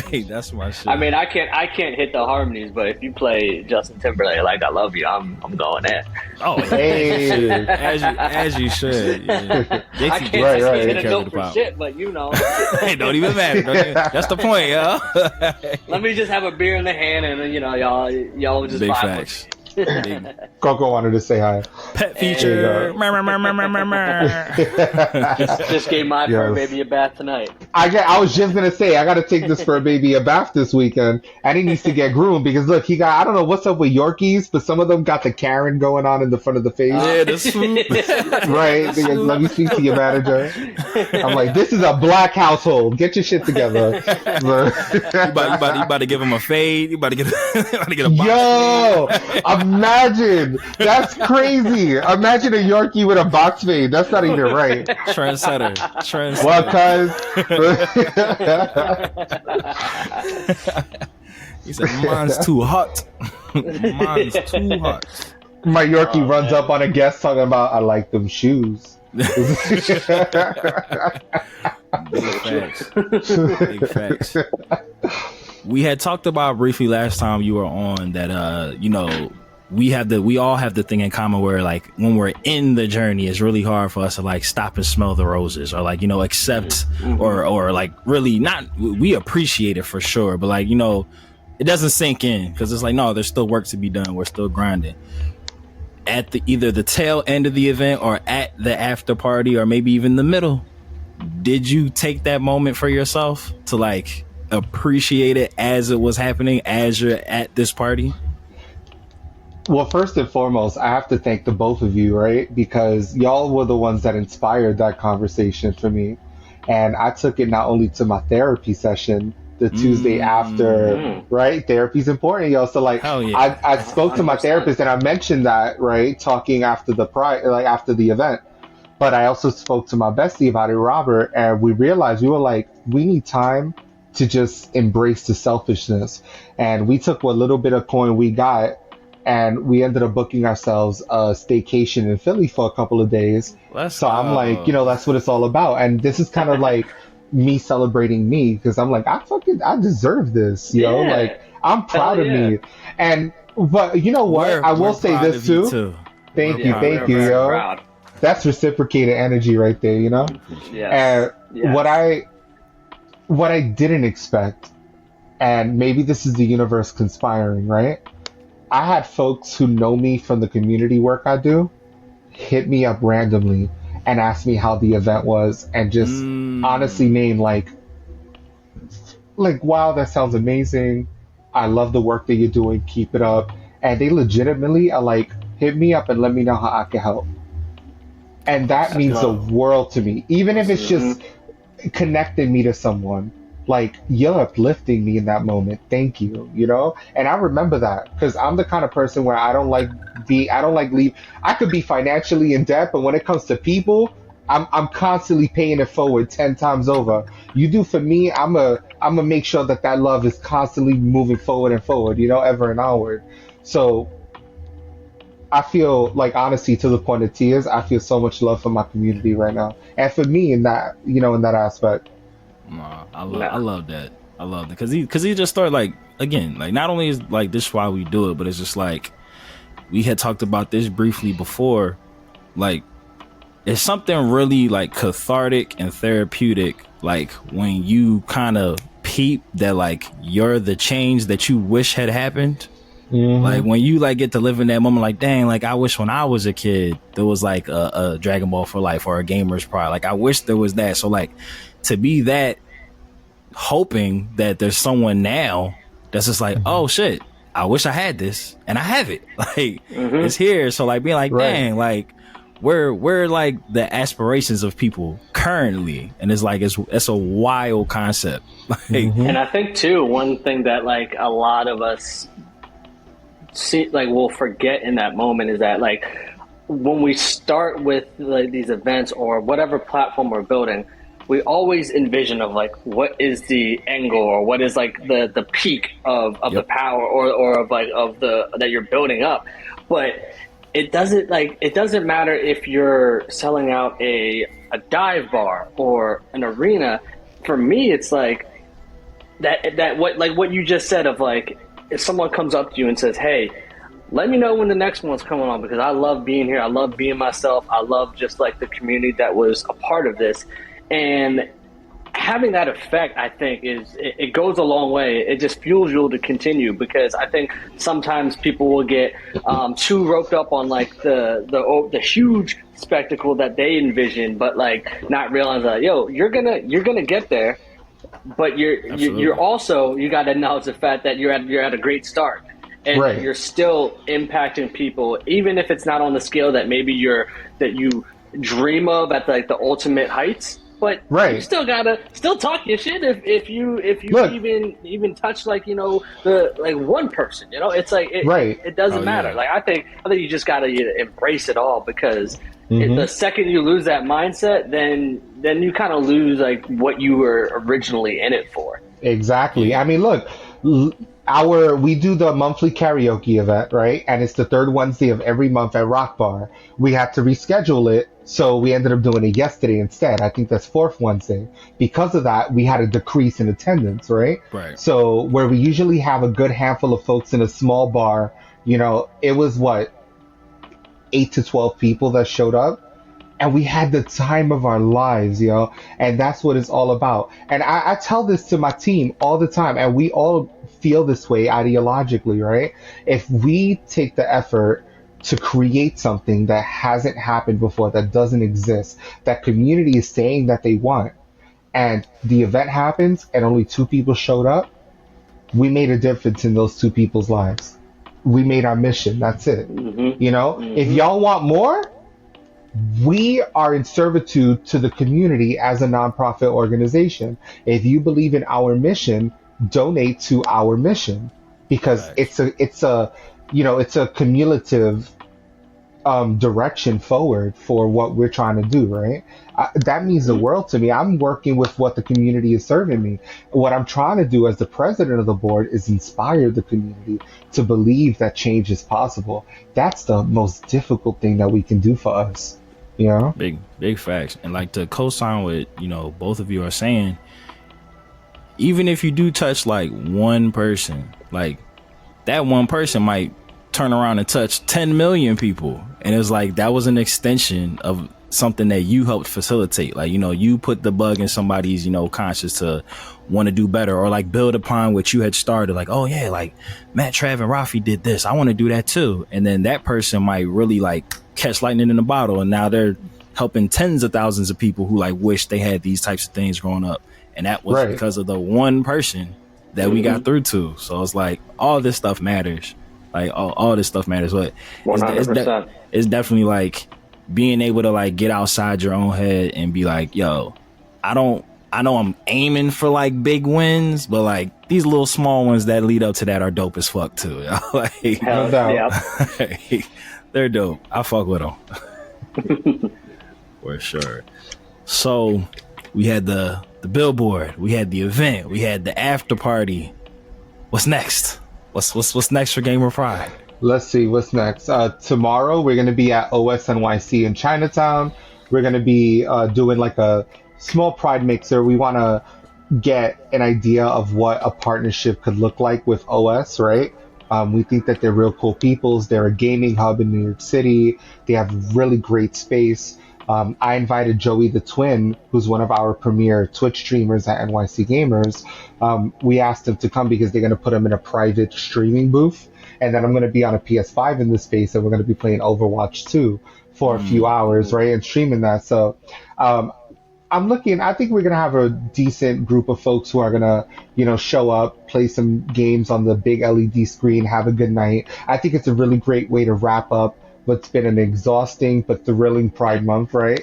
Hey, that's my shit. I mean, I can't hit the harmonies, but if you play Justin Timberlake like I Love You, I'm going in. Oh, hey, as you should. Yeah. I can't hit a note for shit, but you know. Hey, don't even matter. That's the point, yo. Let me just have a beer in the hand, and then y'all just big vibe facts. Coco wanted to say hi. Pet feature. Just gave my fur baby a bath tonight. I was just gonna say I gotta take this fur baby a bath this weekend, and he needs to get groomed because look, he got, I don't know what's up with Yorkies, but some of them got the Karen going on in the front of the face. Yeah, the swoop. Right? Let me speak to your manager. I'm like, this is a black household. Get your shit together. You about to give him a fade. You about to get a box. Yo, imagine. That's crazy. Imagine a Yorkie with a box fade. That's not even right. Trendsetter. Well, cuz. He said, mine's too hot. Mine's too hot. My Yorkie runs up on a guest talking about, I like them shoes. Big facts. Big facts. We had talked about briefly last time you were on that, we all have the thing in common where like when we're in the journey, it's really hard for us to like stop and smell the roses or like, accept or like really not, we appreciate it for sure. But like, it doesn't sink in because it's like, no, there's still work to be done. We're still grinding. At either the tail end of the event or at the after party or maybe even the middle, did you take that moment for yourself to like appreciate it as it was happening as you're at this party? Well, first and foremost, I have to thank the both of you, right? Because y'all were the ones that inspired that conversation for me. And I took it not only to my therapy session, the Tuesday after, right? Therapy's important, y'all. So like, I spoke to my therapist and I mentioned that, right? Talking after after the event. But I also spoke to my bestie about it, Robert, and we realized we were like, we need time to just embrace the selfishness. And we took what little bit of coin we got and we ended up booking ourselves a staycation in Philly for a couple of days. I'm like, that's what it's all about. And this is kind of like me celebrating me because I'm like, I deserve this, like I'm proud of me. But you know what? I will say this too. Thank you, yo. Proud. That's reciprocated energy right there, Yes. And what I didn't expect, and maybe this is the universe conspiring, right? I had folks who know me from the community work I do hit me up randomly and ask me how the event was and just honestly name like, wow, that sounds amazing. I love the work that you're doing. Keep it up. And they legitimately are like, hit me up and let me know how I can help. And that means the world to me. Even if it's just connecting me to someone. Like, you're uplifting me in that moment. Thank you, And I remember that because I'm the kind of person where I don't like leave. I could be financially in debt, but when it comes to people, I'm constantly paying it forward 10 times over. You do for me, I'm a make sure that love is constantly moving forward and forward, ever and onward. So I feel like, honestly, to the point of tears, I feel so much love for my community right now. And for me in that, in that aspect. Nah, I love that. I love that because he just started like, again, like not only is like this why we do it, but it's just like we had talked about this briefly before. Like, it's something really like cathartic and therapeutic, like when you kind of peep that like you're the change that you wish had happened. Like when you like get to live in that moment, like, dang, like I wish when I was a kid there was like a Dragon Ball for Life or a Gaymers Pride. Like I wish there was that. So like to be that, hoping that there's someone now that's just like, oh shit, I wish I had this and I have it. Like it's here. So like being like, dang, like we're like the aspirations of people currently, and it's like it's a wild concept. Like, and I think too, one thing that like a lot of us see, like we'll forget in that moment is that like when we start with like these events or whatever platform we're building, we always envision of like what is the angle or what is like the peak of the power or of like of the that you're building up. But it doesn't matter if you're selling out a dive bar or an arena. For me, it's like that what you just said of like, if someone comes up to you and says, hey, let me know when the next one's coming on, because I love being here. I love being myself. I love just like the community that was a part of this. And having that effect, I think, it goes a long way. It just fuels you to continue, because I think sometimes people will get too roped up on like the huge spectacle that they envision, but like not realizing that, yo, you're gonna get there, but you're also, you got to acknowledge the fact that you're at a great start. And right. You're still impacting people, even if it's not on the scale that maybe that you dream of at like the ultimate heights. But right. You still gotta talk your shit if you Look, even touch like, you know, the like one person, you know. It's like it doesn't matter. Yeah. Like I think you just gotta embrace it all, because the second you lose that mindset, then you kind of lose like what you were originally in it for. Exactly. I mean, look, we do the monthly karaoke event, right? And it's the third Wednesday of every month at Rock Bar. We had to reschedule it, so we ended up doing it yesterday instead. I think that's fourth Wednesday. Because of that, we had a decrease in attendance, right? Right. So where we usually have a good handful of folks in a small bar, you know, it was 8 to 12 people that showed up. And we had the time of our lives, yo. And that's what it's all about. And I tell this to my team all the time, and we all feel this way ideologically, right? If we take the effort to create something that hasn't happened before, that doesn't exist, that community is saying that they want, and the event happens and only 2 people showed up, we made a difference in those 2 people's lives. We made our mission. That's it. You know, if y'all want more, we are in servitude to the community as a nonprofit organization. If you believe in our mission, donate to our mission, because it's a cumulative direction forward for what we're trying to do, right? That means the world to me. I'm working with what the community is serving me. What I'm trying to do as the president of the board is inspire the community to believe that change is possible. That's the most difficult thing that we can do for us. You know? Big facts. And like, to co-sign what, you know, both of you are saying, even if you do touch like one person, like that one person might turn around and touch 10 million people. And it's like, that was an extension of something that you helped facilitate. Like, you know, you put the bug in somebody's, you know, conscious to want to do better, or like build upon what you had started. Like, oh yeah, like Matt, Trav, and Raffy did this, I want to do that too. And then that person might really like catch lightning in a bottle, and now they're helping tens of thousands of people who like wish they had these types of things growing up. And that was because of the one person that we got through to. So it's like, all this stuff matters. Like all this stuff matters. But 100%. It's definitely like being able to like get outside your own head and be like, yo, I know I'm aiming for like big wins, but like these little small ones that lead up to that are dope as fuck too. Like, no doubt. They're dope. I fuck with them. For sure. So we had the billboard, we had the event, we had the after party. What's next? What's next for Gaymer Pride? Let's see what's next. Tomorrow we're going to be at OSNYC in Chinatown. We're going to be doing like a small pride mixer. We want to get an idea of what a partnership could look like with OS, right? We think that they're real cool peoples. They're a gaming hub in New York City. They have really great space. I invited Joey the Twin, who's one of our premier Twitch streamers at NYC Gaymers. We asked him to come because they're going to put him in a private streaming booth. And then I'm going to be on a PS5 in this space, and we're going to be playing Overwatch 2 for a few hours, right? And streaming that. So I think we're going to have a decent group of folks who are going to, you know, show up, play some games on the big LED screen, have a good night. I think it's a really great way to wrap up what's been an exhausting but thrilling Pride Month, right?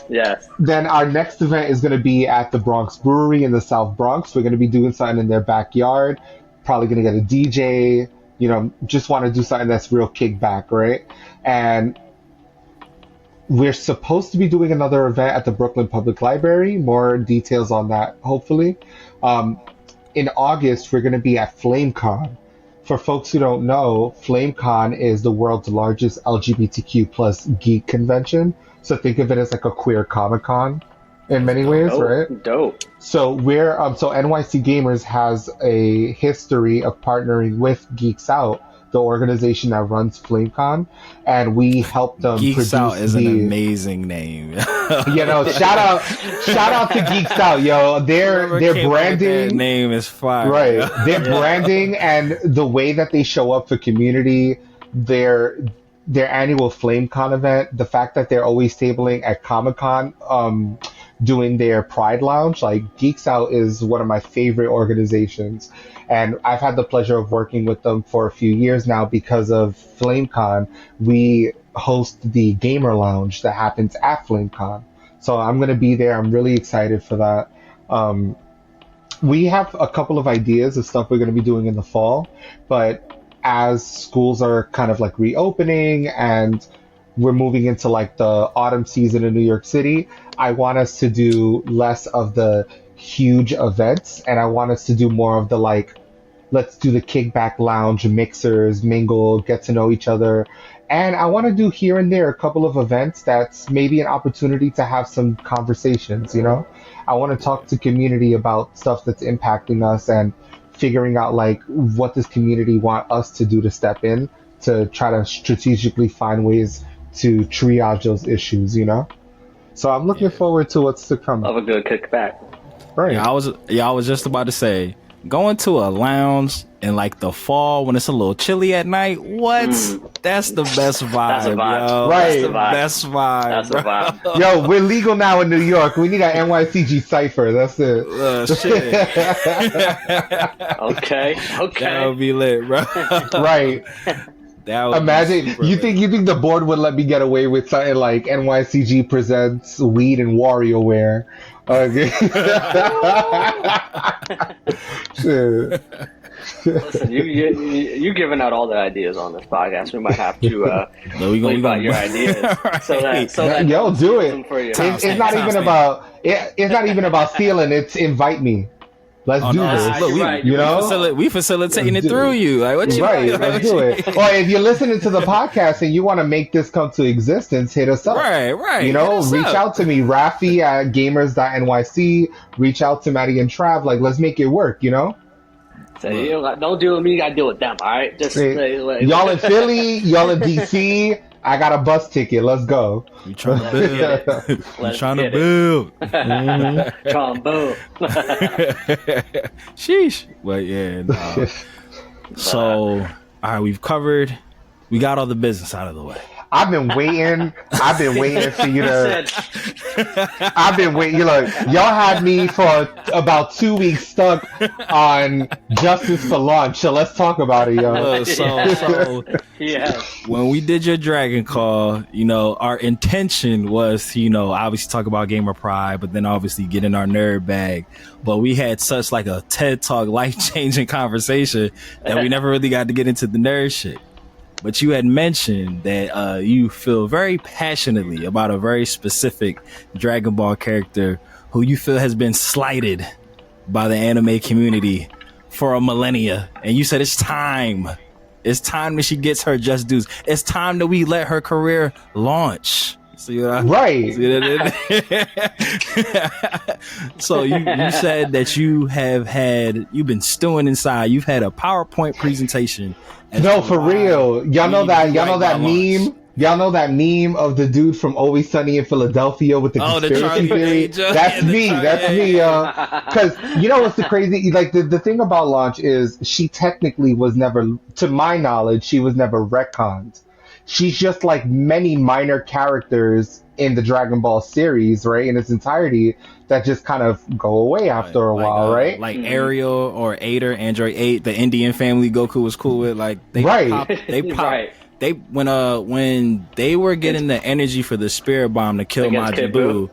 Yes. Then our next event is going to be at the Bronx Brewery in the South Bronx. We're going to be doing something in their backyard. Probably going to get a DJ, just want to do something that's real kickback, right? And we're supposed to be doing another event at the Brooklyn Public Library. More details on that, hopefully. In August, we're going to be at FlameCon. For folks who don't know, FlameCon is the world's largest LGBTQ plus geek convention. So think of it as like a queer Comic-Con in many ways, right? Dope. So so NYC Gaymers has a history of partnering with Geeks Out, the organization that runs FlameCon, and we help them Geeks produce Out is an amazing name. shout out to Geeks Out, yo. Their branding that name is fire. Right. Their branding and the way that they show up for community, their annual FlameCon event, the fact that they're always tabling at Comic-Con, doing their Pride Lounge, like Geeks Out is one of my favorite organizations. And I've had the pleasure of working with them for a few years now because of FlameCon. We host the Gamer Lounge that happens at FlameCon. So I'm going to be there. I'm really excited for that. We have a couple of ideas of stuff we're going to be doing in the fall, but as schools are kind of like reopening and we're moving into like the autumn season in New York City, I want us to do less of the huge events, and I want us to do more of the like, let's do the kickback lounge, mixers, mingle, get to know each other. And I want to do here and there a couple of events that's maybe an opportunity to have some conversations, I want to talk to community about stuff that's impacting us and figuring out like what does community want us to do to step in to try to strategically find ways to triage those issues, So I'm looking forward to what's to come. Love a good kickback. Right. I was just about to say, going to a lounge in like the fall when it's a little chilly at night, that's the best vibe. That's a vibe. Yo. Right. That's the vibe. That's the vibe. Yo, we're legal now in New York. We need an NYCG cipher. That's it. Shit. Okay. That would be lit, bro. Right. That would Imagine you think the board would let me get away with something like NYCG presents weed and WarioWare. Okay. Listen, you giving out all the ideas on this podcast. We might have to think about your ideas so that yo, do it. It's not even about stealing. It's invite me. Let's do this. Look, we facilitating it through you. Like, what you right? Let's do it. Or if you're listening to the podcast and you want to make this come to existence, hit us up. Right. Reach out to me, Raffy at Gaymers.nyc. Reach out to Maddie and Trav. Like, let's make it work. Say, don't deal with me. You gotta deal with them. All right. Just y'all in Philly, y'all in DC. I got a bus ticket. Let's go. We trying to build. We trying to build. Trying to build. Sheesh. But yeah. No. So, all right, we got all the business out of the way. I've been waiting for you to. I've been waiting. Y'all had me for about 2 weeks stuck on Justice for Launch. So let's talk about it, yo. So yeah. When we did your Dragoncall, our intention was to, obviously talk about Gaymer Pride, but then obviously get in our nerd bag. But we had such like a TED Talk life-changing conversation that we never really got to get into the nerd shit. But you had mentioned that you feel very passionately about a very specific Dragon Ball character who you feel has been slighted by the anime community for a millennia. And you said it's time. It's time that she gets her just dues. It's time that we let her career launch. See what right. See So you said that you've been stewing inside. You've had a PowerPoint presentation. No, for real. Y'all know that meme? Y'all know that meme of the dude from Always Sunny in Philadelphia with the conspiracy theory? That's me. That's me, because what's the crazy, like the thing about Launch is she technically was never, to my knowledge, she was never retconned. She's just like many minor characters in the Dragon Ball series, right, in its entirety, that just kind of go away after a while, right? Like Ariel or Ader, Android 8, the Indian family Goku was cool with. Like they pop. Right. They when they were getting the energy for the spirit bomb to kill Majin Buu,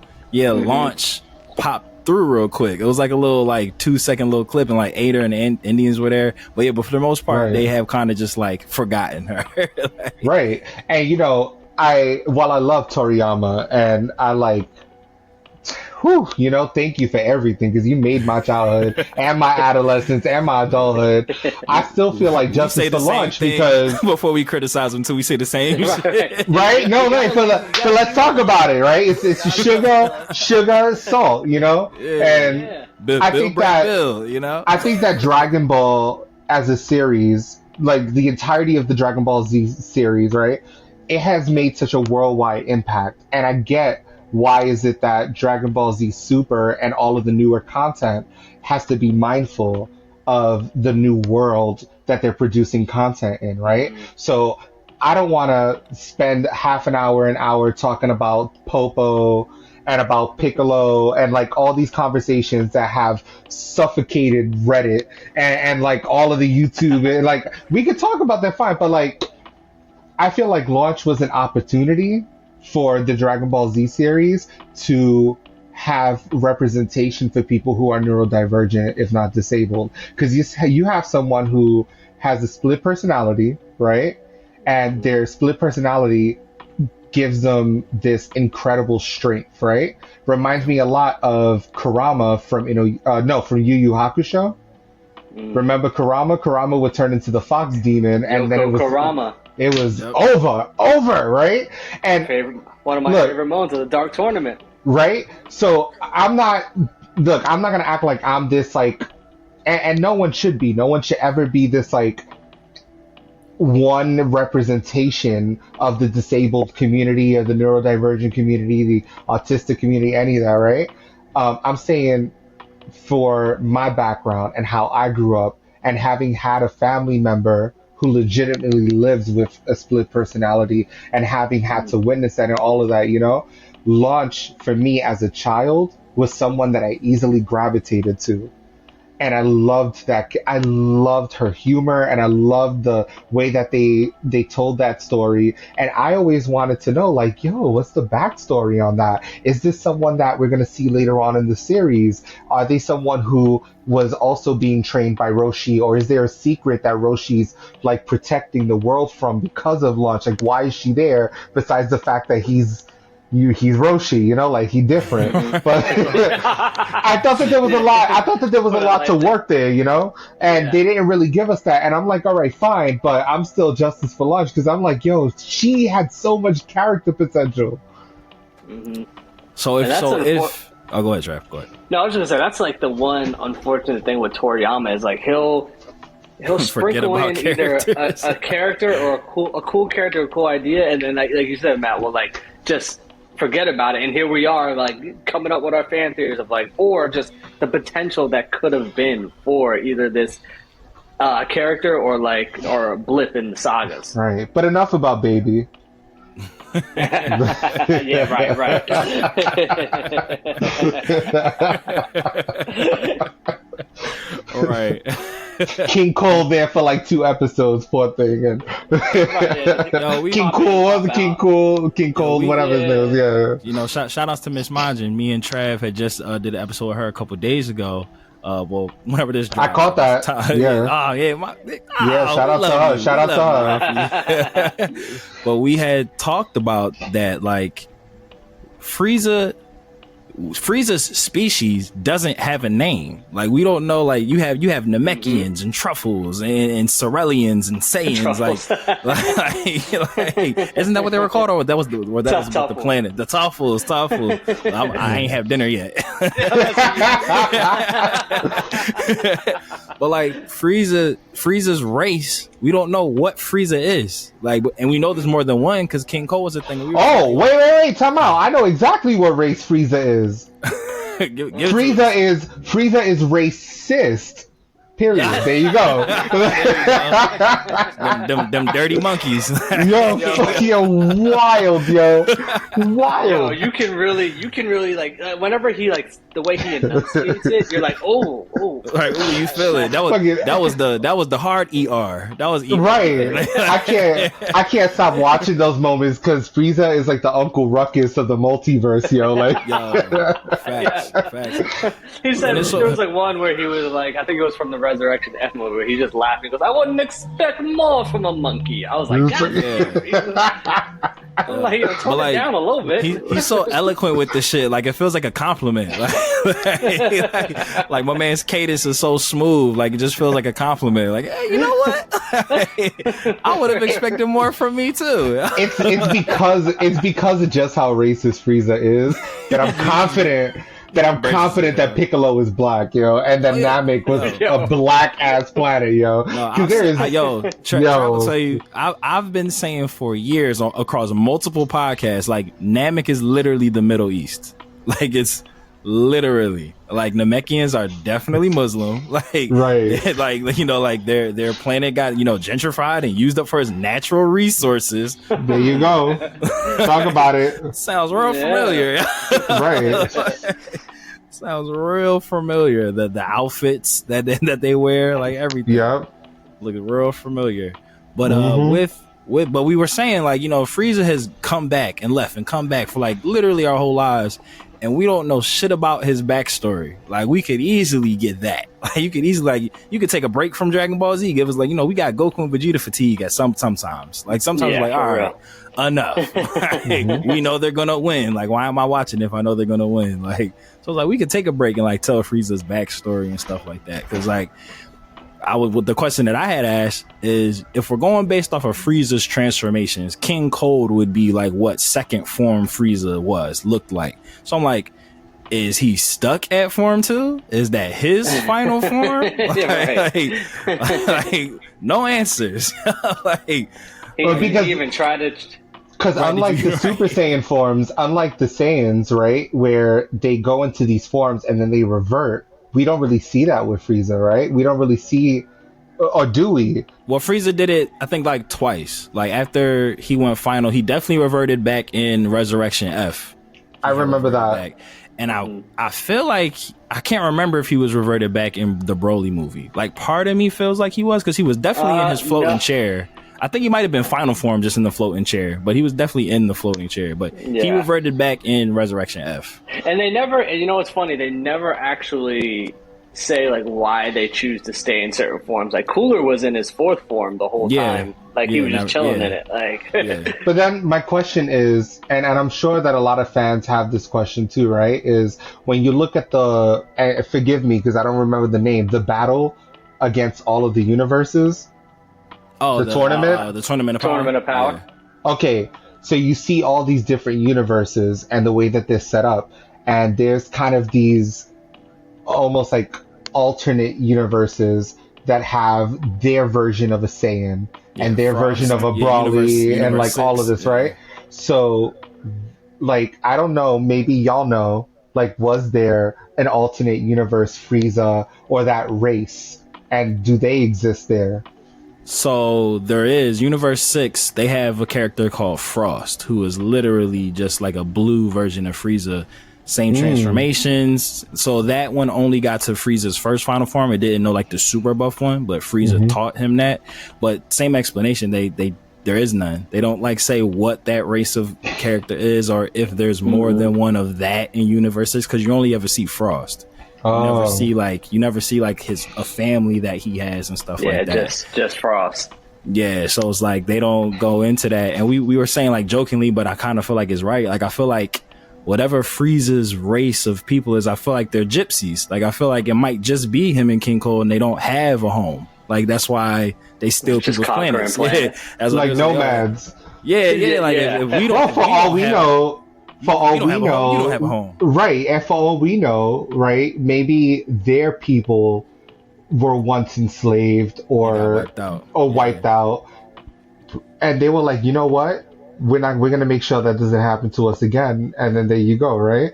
Launch popped through real quick. It was like a little like 2-second little clip, and like Ada and the Indians were there. But yeah, but for the most part, they have kind of just like forgotten her. Like, right. And you know, while I love Toriyama and I like, you know, thank you for everything because you made my childhood and my adolescence and my adulthood. I still feel like justice for Launch because before we criticize them, until we say the same shit. Right? No, right. So let's talk about it, right? It's sugar, salt, you know? And I think that, you know? I think that Dragon Ball as a series, like the entirety of the Dragon Ball Z series, right? It has made such a worldwide impact. And I get why is it that Dragon Ball Z Super and all of the newer content has to be mindful of the new world that they're producing content in, right? So I don't want to spend half an hour talking about Popo and about Piccolo and like all these conversations that have suffocated Reddit and like all of the YouTube and like we could talk about that fine, but like I feel like Launch was an opportunity for the Dragon Ball Z series to have representation for people who are neurodivergent, if not disabled. Because you have someone who has a split personality, right? And their split personality gives them this incredible strength, right? Reminds me a lot of Kurama from from Yu Yu Hakusho. Remember Kurama? Kurama would turn into the fox demon, and then it was Kurama. It was over, right? And one of my favorite moments of the Dark Tournament. Right? So I'm not gonna act like I'm this like, and no one should be. No one should ever be this like one representation of the disabled community, of the neurodivergent community, the autistic community, any of that, right? I'm saying for my background and how I grew up, and having had a family member who legitimately lives with a split personality and having had to witness that and all of that, you know, Launch for me as a child was someone that I easily gravitated to. And I loved that. I loved her humor and I loved the way that they told that story. And I always wanted to know, like, yo, what's the backstory on that? Is this someone that we're going to see later on in the series? Are they someone who was also being trained by Roshi? Or is there a secret that Roshi's like protecting the world from because of Launch? Like, why is she there besides the fact that he's Roshi, you know, like he's different. But I thought that there was a lot. I thought that there was a lot to work there, you know, and they didn't really give us that. And I'm like, all right, fine, but I'm still justice for Launch because I'm like, yo, she had so much character potential. Mm-hmm. So go ahead, Trav. Go ahead. No, I was just gonna say that's like the one unfortunate thing with Toriyama is like he'll sprinkle in either a character or a cool character, a cool idea, and then like you said, Matt, will like just forget about it, and here we are like coming up with our fan theories of like, or just the potential that could have been for either this character or a blip in the sagas. Right, but enough about Baby. Yeah, right. All right. King Cole there for like 2 episodes, poor thing. And King Cole, whatever his name is. Yeah. You know, shout outs to Miss Majin. Me and Trav had just did an episode with her a couple days ago. Well, whenever this I caught that. Yeah. Shout out to her. But we had talked about that, like Frieza's species doesn't have a name. Like, we don't know. Like, you have Namekians and Truffles and Ceruleans and Saiyans. Like, isn't that what they were called? Or that was about the planet. The Toffles. I ain't have dinner yet. But like Frieza's race, we don't know what Frieza is. Like, and we know there's more than one because King Cole was a thing. Wait, time out. I know exactly what race Frieza is. Frieza is racist. Period. There you go. them dirty monkeys. Yo, wild. Yo, you can really like whenever he like the way he enunciates it, you're like, oh. Like, ooh, you feel it. That was the hard ER. That was ER. Right. I can't stop watching those moments because Frieza is like the Uncle Ruckus of the multiverse, yo. Like, facts. He said there was like one where he was like, I think it was from the Resurrection F movie, where he just laughed. He goes, "I wouldn't expect more from a monkey." I was like, I'm like, tone it down a little bit. He's so eloquent with the shit. Like, it feels like a compliment. Like my man's cadence is so smooth. Like, it just feels like a compliment. Like, hey, you know what? I would have expected more from me too. It's because of just how racist Frieza is that I'm confident that Piccolo is black, yo, and that Namek was a black ass planet, yo. Trey, I'll tell you, I've been saying for years across multiple podcasts, like, Namek is literally the Middle East. Like, it's literally, like, Namekians are definitely Muslim. Like, right. like, you know, like their planet got, you know, gentrified and used up for its natural resources. There you go. Talk about it. Sounds real familiar. Right. Sounds real familiar. The outfits that they wear, like everything. Yep. Look real familiar. But but we were saying, like, you know, Frieza has come back and left and come back for like literally our whole lives, and we don't know shit about his backstory. Like, we could easily get that. Like, you could easily, like, you could take a break from Dragon Ball Z, give us, like, you know, we got Goku and Vegeta fatigue at sometimes. Like, sometimes like, all right, enough. Like, we know they're gonna win. Like, why am I watching if I know they're gonna win? Like, so it's like we could take a break and like tell Frieza's backstory and stuff like that. Because like, the question that I had asked is, if we're going based off of Frieza's transformations, King Cold would be like what second form Frieza looked like. So I'm like, is he stuck at form 2? Is that his final form? Like, no answers. Like, he even tried to. Because unlike the Super Saiyan forms, unlike the Saiyans, right, where they go into these forms and then they revert, we don't really see that with Frieza, right? We don't really see, or do we? Well, Frieza did it, I think, like twice. Like, after he went final, he definitely reverted back in Resurrection F. I remember that. Back. And I feel like, I can't remember if he was reverted back in the Broly movie. Like, part of me feels like he was, because he was definitely in his floating chair. I think he might have been final form just in the floating chair, but he was definitely in the floating chair. But he reverted back in Resurrection F. And they never, you know what's funny? They never actually say like why they choose to stay in certain forms. Like, Cooler was in his 4th form the whole time. Like, he was just chilling in it. Like, But then my question is, and I'm sure that a lot of fans have this question too, right? Is when you look at forgive me because I don't remember the name, the battle against all of the universes. Oh, the tournament? The Tournament of Power. Tournament of Power. Yeah. Okay, so you see all these different universes and the way that they're set up, and there's kind of these almost like alternate universes that have their version of a Saiyan and their version of a Broly and like all of this, right? So, like, I don't know, maybe y'all know, like, was there an alternate universe Frieza or that race, and do they exist there? So there is Universe 6. They have a character called Frost, who is literally just like a blue version of Frieza. Same transformations. So that one only got to Frieza's first final form. It didn't know like the super buff one, but Frieza taught him that. But same explanation. There is none. They don't like say what that race of character is, or if there's more than one of that in Universe 6, because you only ever see Frost. You never see like a family that he has and stuff like that. just Frost. Yeah, so it's like they don't go into that. And we were saying like jokingly, but I kind of feel like it's right. Like, I feel like whatever Frieza's race of people is, I feel like they're gypsies. Like, I feel like it might just be him and King Cole, and they don't have a home. Like, that's why they steal people's planets. Yeah, as like nomads. Like, if we don't. Well, for all we know. For all we know, you don't have a home. Right, and for all we know, right, maybe their people were once enslaved or wiped out. And they were like, you know what? We're gonna make sure that doesn't happen to us again. And then there you go, right?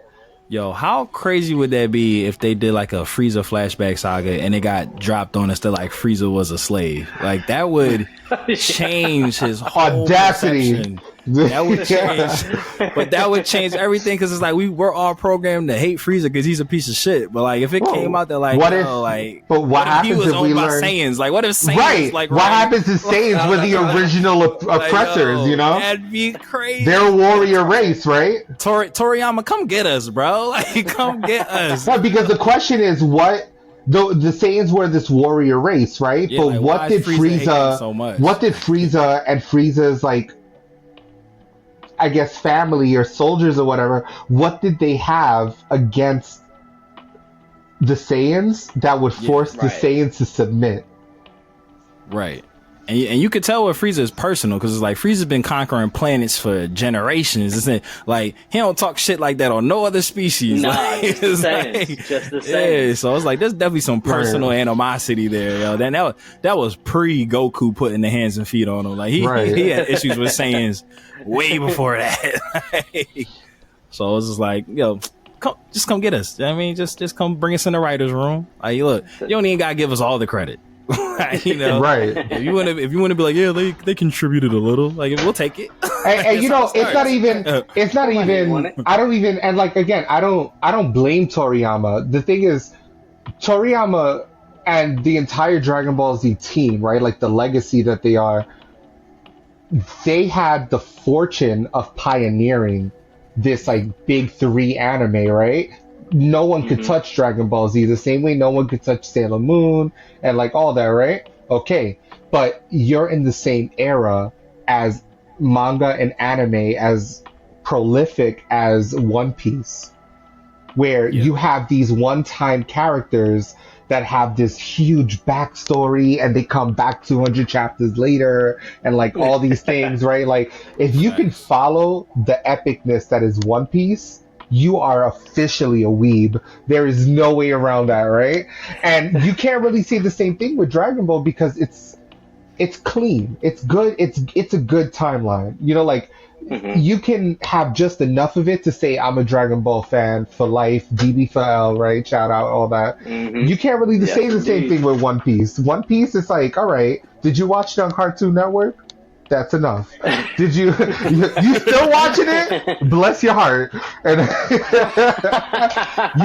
Yo, how crazy would that be if they did like a Frieza flashback saga and it got dropped on us that like Frieza was a slave? Like, that would change his whole audacity. perception. That would change, but that would change everything because it's like we're all programmed to hate Frieza because he's a piece of shit. But like, if it came out that like, what what happens if he was if owned we by learn Saiyans? Like, what if Saiyans right? like what happens if Saiyans were the original oppressors? You know, that'd be crazy. They're a warrior race, right? Toriyama, come get us, bro! Like, come get us. No, because the question is what. The Saiyans were this warrior race, right? Yeah, but like, what did Frieza? So much? What did Frieza and Frieza's like? I guess family or soldiers or whatever. What did they have against the Saiyans that would force the Saiyans to submit? Right. And you could tell what Frieza is personal because it's like Frieza's been conquering planets for generations. It's like he don't talk shit like that on no other species. Nah, like, just the same. Just the same. Yeah, so it's like there's definitely some personal animosity there, yo. Then that was pre Goku putting the hands and feet on him. Like he had issues with Saiyans way before that. So it was just like, yo, come get us. You know what I mean, just come bring us in the writer's room. Like, look, you don't even gotta give us all the credit. You know, right? If you want to be like, yeah, they contributed a little. Like, we'll take it. And you know, it's not even. I don't even. And like again, I don't blame Toriyama. The thing is, Toriyama and the entire Dragon Ball Z team, right? Like the legacy that they are. They had the fortune of pioneering this like big three anime, right? No one could touch Dragon Ball Z the same way no one could touch Sailor Moon and like all that, right? Okay, but you're in the same era as manga and anime as prolific as One Piece, where you have these one-time characters that have this huge backstory and they come back 200 chapters later and like all these things, right? Like if you can follow the epicness that is One Piece, you are officially a weeb. There is no way around that, right? And you can't really say the same thing with Dragon Ball because it's clean. It's good. It's a good timeline. You know, like you can have just enough of it to say I'm a Dragon Ball fan for life. DB4L, right? Shout out all that. You can't really say the same thing with One Piece. One Piece is like, all right, did you watch it on Cartoon Network? That's enough. Did you still watching it? Bless your heart. And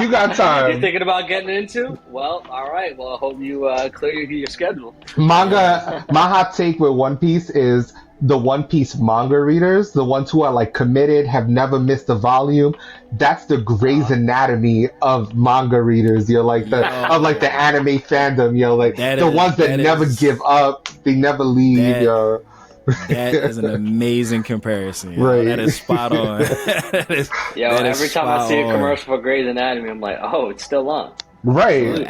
you got time. You're thinking about getting into? Well, all right. Well, I hope you clear your schedule. My hot take with One Piece is the One Piece manga readers, the ones who are like committed, have never missed a volume. That's the Grey's Anatomy of manga readers. You're like the anime fandom. You're like the ones that never give up. They never leave. Yo. That is an amazing comparison. Right. That is spot on. Every time I see a commercial for Grey's Anatomy, I'm like, oh, it's still on. Right.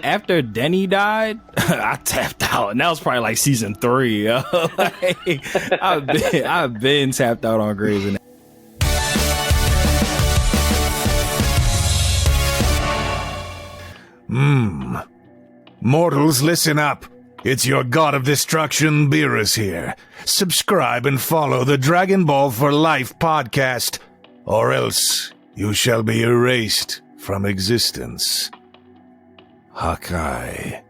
After Denny died, I tapped out, and that was probably like season 3. Like, I've been tapped out on Grey's Anatomy. Mortals, listen up. It's your god of destruction, Beerus here. Subscribe and follow the Dragon Ball for Life podcast, or else you shall be erased from existence. Hakai.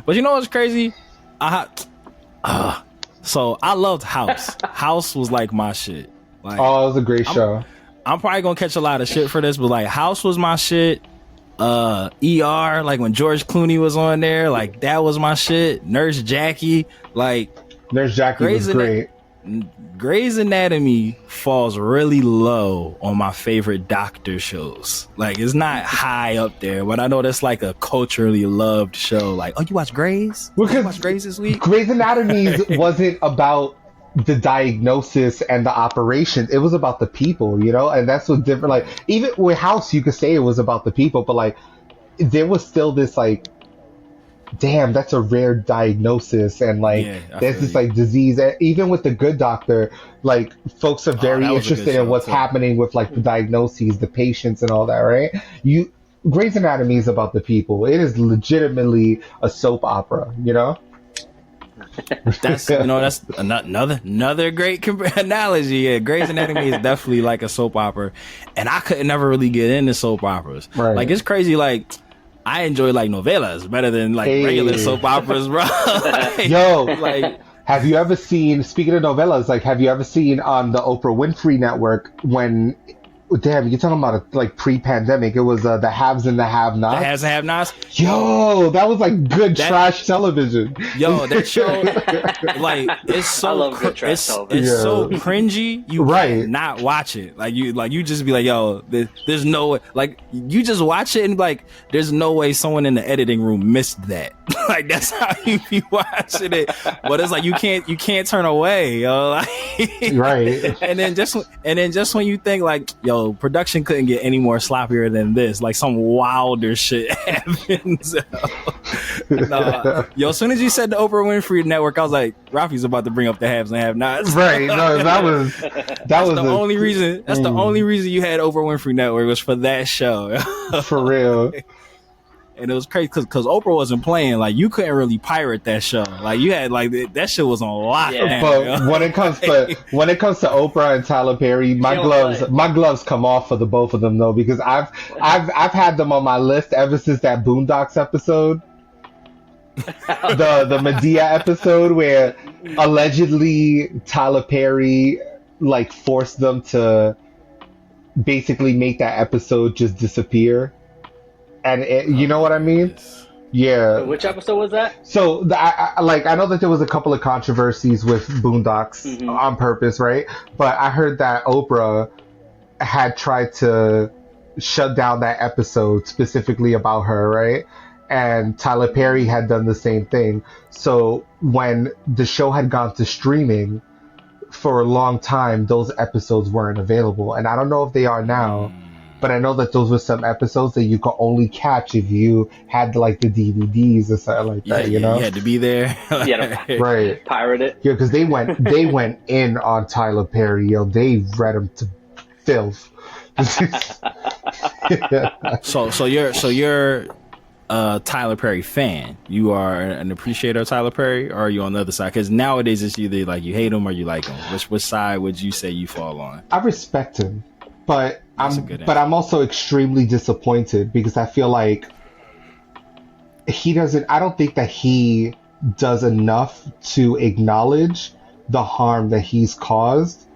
But you know what's crazy? So I loved House. House was like my shit. Like, it was a great show. I'm probably gonna catch a lot of shit for this, but like House was my shit. ER, like when George Clooney was on there, like that was my shit. Nurse Jackie, like Nurse Jackie was great. Grey's Anatomy falls really low on my favorite doctor shows. Like it's not high up there, but I know that's like a culturally loved show. Like, oh, you watch Grey's? You watch Grey's this week? Grey's Anatomy wasn't about the diagnosis and the operation. It was about the people, you know, and that's what's different. Like even with House, you could say it was about the people, but like there was still this like, damn, that's a rare diagnosis, and like there's this like disease. And even with the Good Doctor, like folks are very interested in what's happening with like the diagnoses, the patients, and all that. Right? Grey's Anatomy is about the people. It is legitimately a soap opera. You know. That's another great analogy. Yeah, Grey's Anatomy is definitely like a soap opera, and I could never really get into soap operas. Right. Like it's crazy. Like I enjoy like novellas better than like regular soap operas, bro. Yo, like have you ever seen, speaking of novellas, like, have you ever seen on the Oprah Winfrey Network when, damn, you're talking about like pre-pandemic, it was the Haves and the Have-Nots? the Haves and Have-Nots. Yo, that was like good trash television. Yo, that show, like, it's so I love good trash it's television. so cringy. You Right. not watch it. Like you just be like, yo, there's no way. Like you just watch it and like, there's no way someone in the editing room missed that. Like that's how you be watching it. But it's like you can't turn away, yo. Like, Right. And then just when you think like, yo, production couldn't get any more sloppier than this, like some wilder shit happens. Nah. Yo, as soon as you said the Oprah Winfrey Network, I was like, Raffy's about to bring up the Haves and Have-Nots. Right. No, that was the only reason. That's the only reason you had Oprah Winfrey Network was for that show. for real. And it was crazy because Oprah wasn't playing. Like you couldn't really pirate that show. Like you had like that shit was on lockdown. But when it comes to Oprah and Tyler Perry, my gloves come off for the both of them though, because I've had them on my list ever since that Boondocks episode. the Medea episode where allegedly Tyler Perry like forced them to basically make that episode just disappear. And you know what I mean? Yeah. Which episode was that? So I know that there was a couple of controversies with Boondocks on purpose, right? But I heard that Oprah had tried to shut down that episode specifically about her, right? And Tyler Perry had done the same thing. So when the show had gone to streaming, for a long time, those episodes weren't available. And I don't know if they are now. But I know that those were some episodes that you could only catch if you had like the DVDs or something like that. You know, you had to be there. Right? Pirate it. Yeah, because they went in on Tyler Perry. Yo, they read him to filth. So you're a Tyler Perry fan. You are an appreciator of Tyler Perry, or are you on the other side? Because nowadays it's either like you hate him or you like him. Which side would you say you fall on? I respect him, but I'm also extremely disappointed because I feel like I don't think that he does enough to acknowledge the harm that he's caused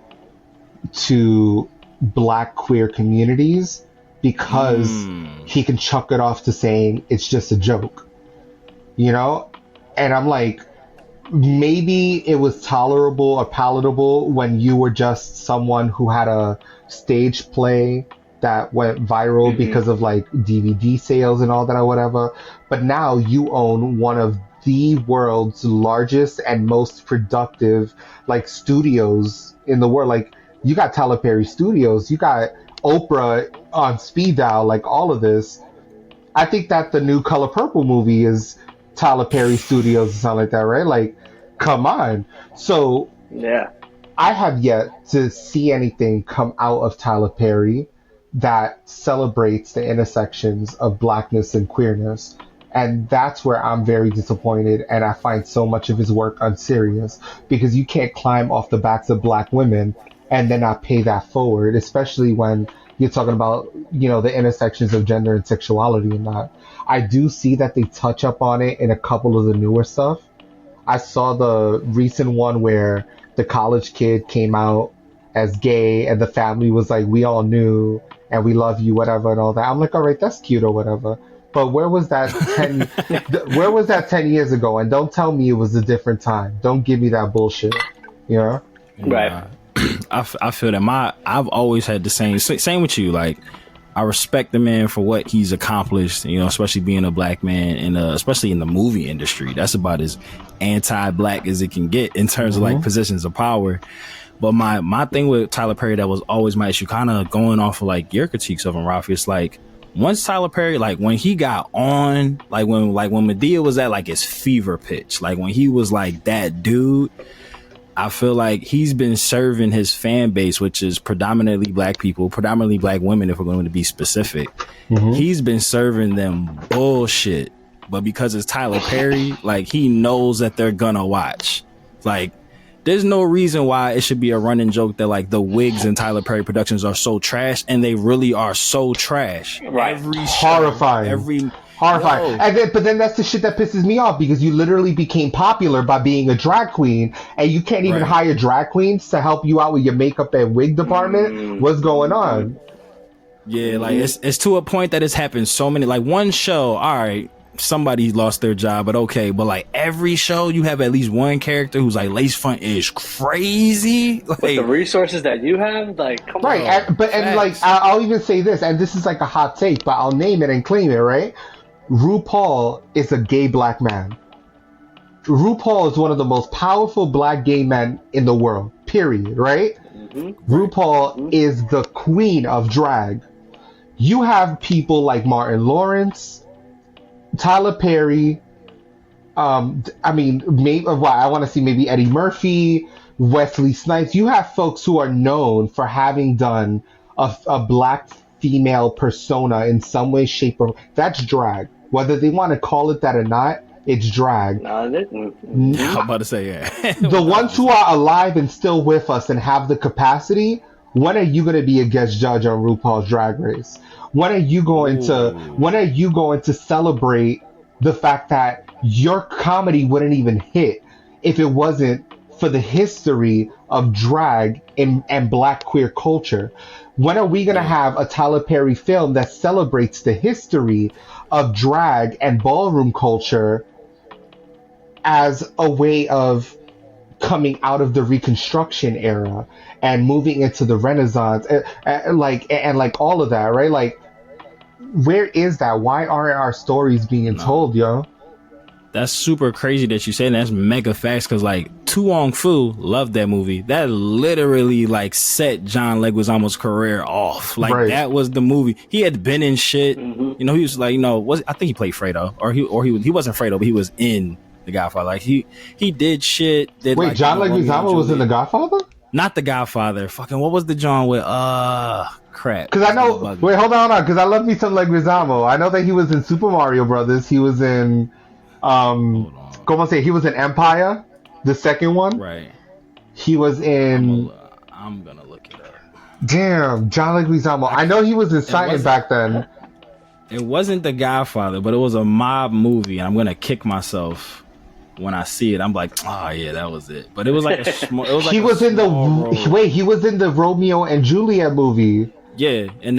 to Black queer communities, because he can chuck it off to saying it's just a joke, you know? And I'm like, maybe it was tolerable or palatable when you were just someone who had a stage play that went viral because of like DVD sales and all that or whatever. But now you own one of the world's largest and most productive like studios in the world. Like you got Tyler Perry Studios, you got Oprah on speed dial, like all of this. I think that the new Color Purple movie is Tyler Perry Studios or something like that, right? Like, come on. So yeah, I have yet to see anything come out of Tyler Perry that celebrates the intersections of Blackness and queerness. And that's where I'm very disappointed, and I find so much of his work unserious, because you can't climb off the backs of Black women and then not pay that forward, especially when you're talking about, you know, the intersections of gender and sexuality and that. I do see that they touch up on it in a couple of the newer stuff. I saw the recent one where the college kid came out as gay and the family was like, we all knew and we love you, whatever, and all that. I'm like, all right, that's cute or whatever. But where was that 10 years ago? And don't tell me it was a different time. Don't give me that bullshit, you know? Right. I feel that I've always had the same with you. Like, I respect the man for what he's accomplished, you know, especially being a Black man and especially in the movie industry. That's about as anti-Black as it can get in terms of like positions of power. But my thing with Tyler Perry that was always my issue, kind of going off of like your critiques of him, Raffy, it's like once Tyler Perry, like when he got on, like when Medea was at like his fever pitch, like when he was like that dude, I feel like he's been serving his fan base, which is predominantly Black people, predominantly Black women, if we're going to be specific. He's been serving them bullshit. But because it's Tyler Perry, like he knows that they're gonna watch. Like, there's no reason why it should be a running joke that like the wigs in Tyler Perry productions are so trash, and they really are so trash. Right. Every Horrifying. Show, Horrifying. But then that's the shit that pisses me off, because you literally became popular by being a drag queen, and you can't even hire drag queens to help you out with your makeup and wig department. What's going on? Yeah, like it's to a point that it's happened so many. Like one show, all right, somebody lost their job, but okay. But like every show, you have at least one character who's like lace front is crazy. Like, with the resources that you have, like come on. And like I'll even say this, and this is like a hot take, but I'll name it and claim it. Right? RuPaul is a gay black man. RuPaul is one of the most powerful black gay men in the world. Period. Right? RuPaul is the queen of drag. You have people like Martin Lawrence, Tyler Perry. I want to see maybe Eddie Murphy, Wesley Snipes. You have folks who are known for having done a black female persona in some way, shape, or that's drag. Whether they want to call it that or not, it's drag. I'm about to say, yeah. The ones who are alive and still with us and have the capacity, when are you going to be a guest judge on RuPaul's Drag Race? When are you going to celebrate the fact that your comedy wouldn't even hit if it wasn't for the history of drag and black queer culture? When are we going to have a Tyler Perry film that celebrates the history of drag and ballroom culture as a way of coming out of the Reconstruction era and moving into the Renaissance, and like all of that, right? Like, where is that? Why aren't our stories being told, yo? That's super crazy that you say that. That's mega facts, because like Tu Wong Fu, loved that movie. That literally like set John Leguizamo's career off. Like that was the movie. He had been in shit. You know, he was like, I think he played Fredo, or he wasn't Fredo, but he was in The Godfather. Like he did shit. Wait, like, John Leguizamo was in The Godfather? Not The Godfather. Fucking what was the John with? Crap. Because I know. Wait, hold on. Because I love me some Leguizamo. I know that he was in Super Mario Brothers. He was in. He was in Empire, the second one. Right. He was in. I'm gonna look it up. Damn, John Leguizamo. I know he was in Silent back then. It wasn't The Godfather, but it was a mob movie, and I'm gonna kick myself when I see it. I'm like, oh yeah, that was it. But it was like a small. It was like he was in the Romeo and Juliet movie. Yeah, and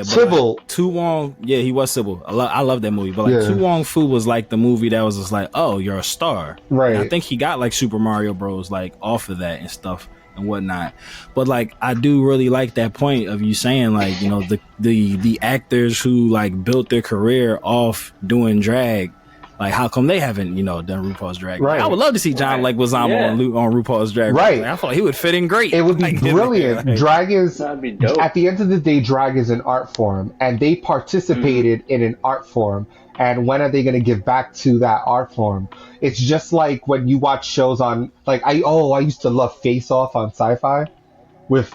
Sybil. Like, Tu Wong, he was Sybil. I love that movie. But like Tu Wong Fu was like the movie that was just like, oh, you're a star. Right. And I think he got like Super Mario Bros. Like off of that and stuff and whatnot. But like I do really like that point of you saying like, you know, the actors who like built their career off doing drag. Like, how come they haven't, done RuPaul's Drag Race? Right. I would love to see John Leguizamo on RuPaul's Drag Race. Right. Like, I thought he would fit in great. It would be brilliant. Like, drag is, that'd be dope. At the end of the day, drag is an art form, and they participated in an art form. And when are they going to give back to that art form? It's just like when you watch shows on, like, I used to love Face Off on Sci-Fi with,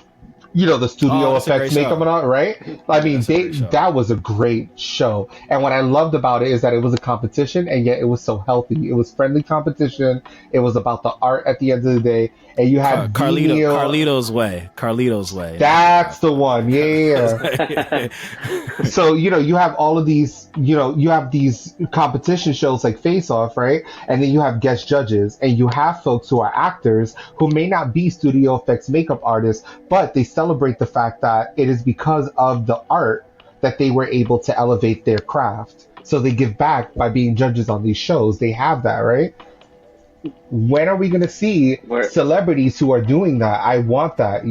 the studio effects makeup and all, right? I mean, that was a great show. And what I loved about it is that it was a competition, and yet it was so healthy. It was friendly competition. It was about the art at the end of the day. And you had Carlito's Way. Carlito's Way. That's the one. Yeah. So, you have all of these, you have these competition shows like Face Off, right? And then you have guest judges, and you have folks who are actors who may not be studio effects makeup artists, but they celebrate the fact that it is because of the art that they were able to elevate their craft. So they give back by being judges on these shows. They have that, right? When are we going to see celebrities who are doing that? I want that,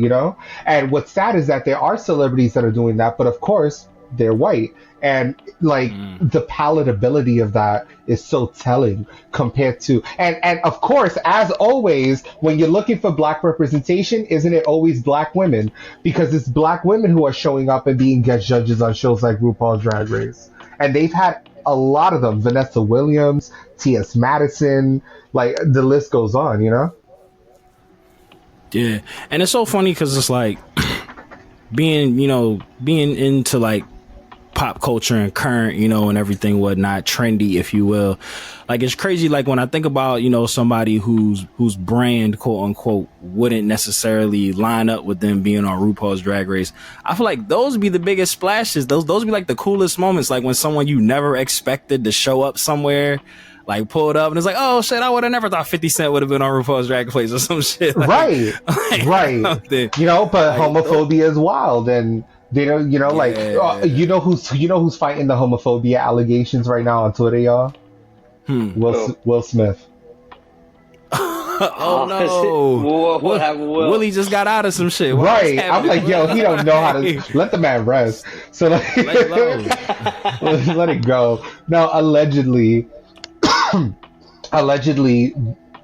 And what's sad is that there are celebrities that are doing that, but of course, they're white. And the palatability of that is so telling compared to, and of course, as always, when you're looking for black representation, isn't it always black women? Because it's black women who are showing up and being guest judges on shows like RuPaul's Drag Race. And they've had a lot of them. Vanessa Williams, T.S. Madison, like the list goes on, Yeah. And it's so funny because it's like being into like pop culture and current, you know, and everything whatnot, trendy, if you will. Like, it's crazy. Like, when I think about, you know, somebody whose brand, quote unquote, wouldn't necessarily line up with them being on RuPaul's Drag Race, I feel like those be the biggest splashes. Those be like the coolest moments. Like when someone you never expected to show up somewhere, like pulled up and it's like, oh shit, I would have never thought 50 Cent would have been on RuPaul's Drag Race or some shit. Like, right. You know, but homophobia is wild, and they don't, you know, like, you know who's fighting the homophobia allegations right now on Twitter, y'all? Will Smith. Oh no! What happened, Will? Willie just got out of some shit. Right? I'm like, yo, he don't know how to let the man rest. So like, let it go. Now, allegedly,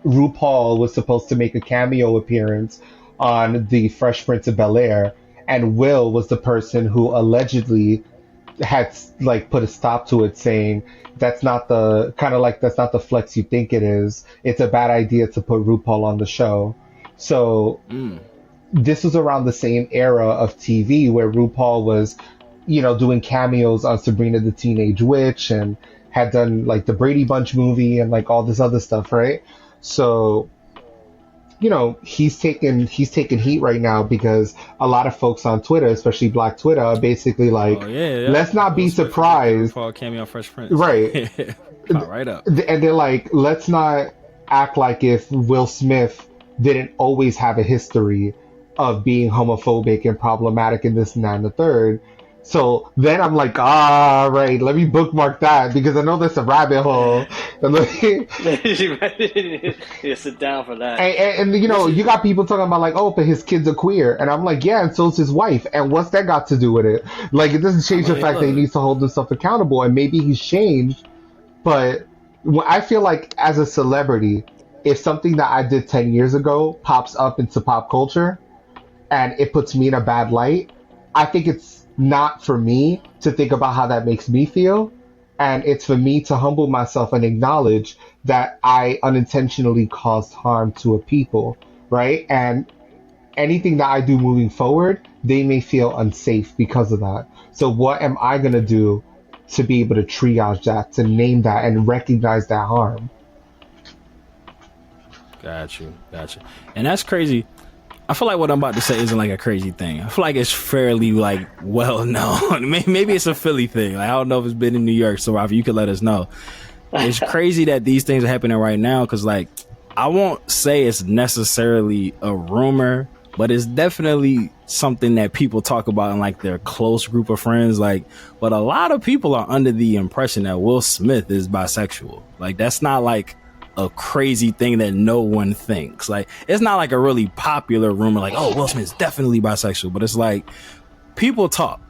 RuPaul was supposed to make a cameo appearance on the Fresh Prince of Bel-Air, and Will was the person who allegedly had like put a stop to it, saying that's not the flex you think it is. It's a bad idea to put RuPaul on the show. So this was around the same era of TV where RuPaul was, you know, doing cameos on Sabrina the Teenage Witch and had done like the Brady Bunch movie and like all this other stuff, right? So, you know, he's taking heat right now because a lot of folks on Twitter, especially Black Twitter, are basically like, let's not be surprised. Cameo Fresh Prince. Right. Right up. And they're like, let's not act like if Will Smith didn't always have a history of being homophobic and problematic and this and that and the third. So then I'm like, right, let me bookmark that because I know there's a rabbit hole. You sit down for that. And you know, you got people talking about like, oh, but his kids are queer. And I'm like, yeah, and so's his wife. And what's that got to do with it? Like, it doesn't change the fact that he needs to hold himself accountable. And maybe he's changed. But I feel like as a celebrity, if something that I did 10 years ago pops up into pop culture and it puts me in a bad light, I think it's not for me to think about how that makes me feel, and it's for me to humble myself and acknowledge that I unintentionally caused harm to a people, right? And anything that I do moving forward, they may feel unsafe because of that. So what am I going to do to be able to triage that, to name that and recognize that harm? Got you. And that's crazy. I feel like what I'm about to say isn't like a crazy thing. I feel like it's fairly like well known. Maybe it's a Philly thing. Like, I don't know if it's been in New York. So Raffy, you can let us know. It's crazy that these things are happening right now because, like, I won't say it's necessarily a rumor, but it's definitely something that people talk about in like their close group of friends. Like, but a lot of people are under the impression that Will Smith is bisexual. Like, that's not like a crazy thing that no one thinks. Like, it's not like a really popular rumor like, oh, Will Smith's definitely bisexual, but it's like people talk.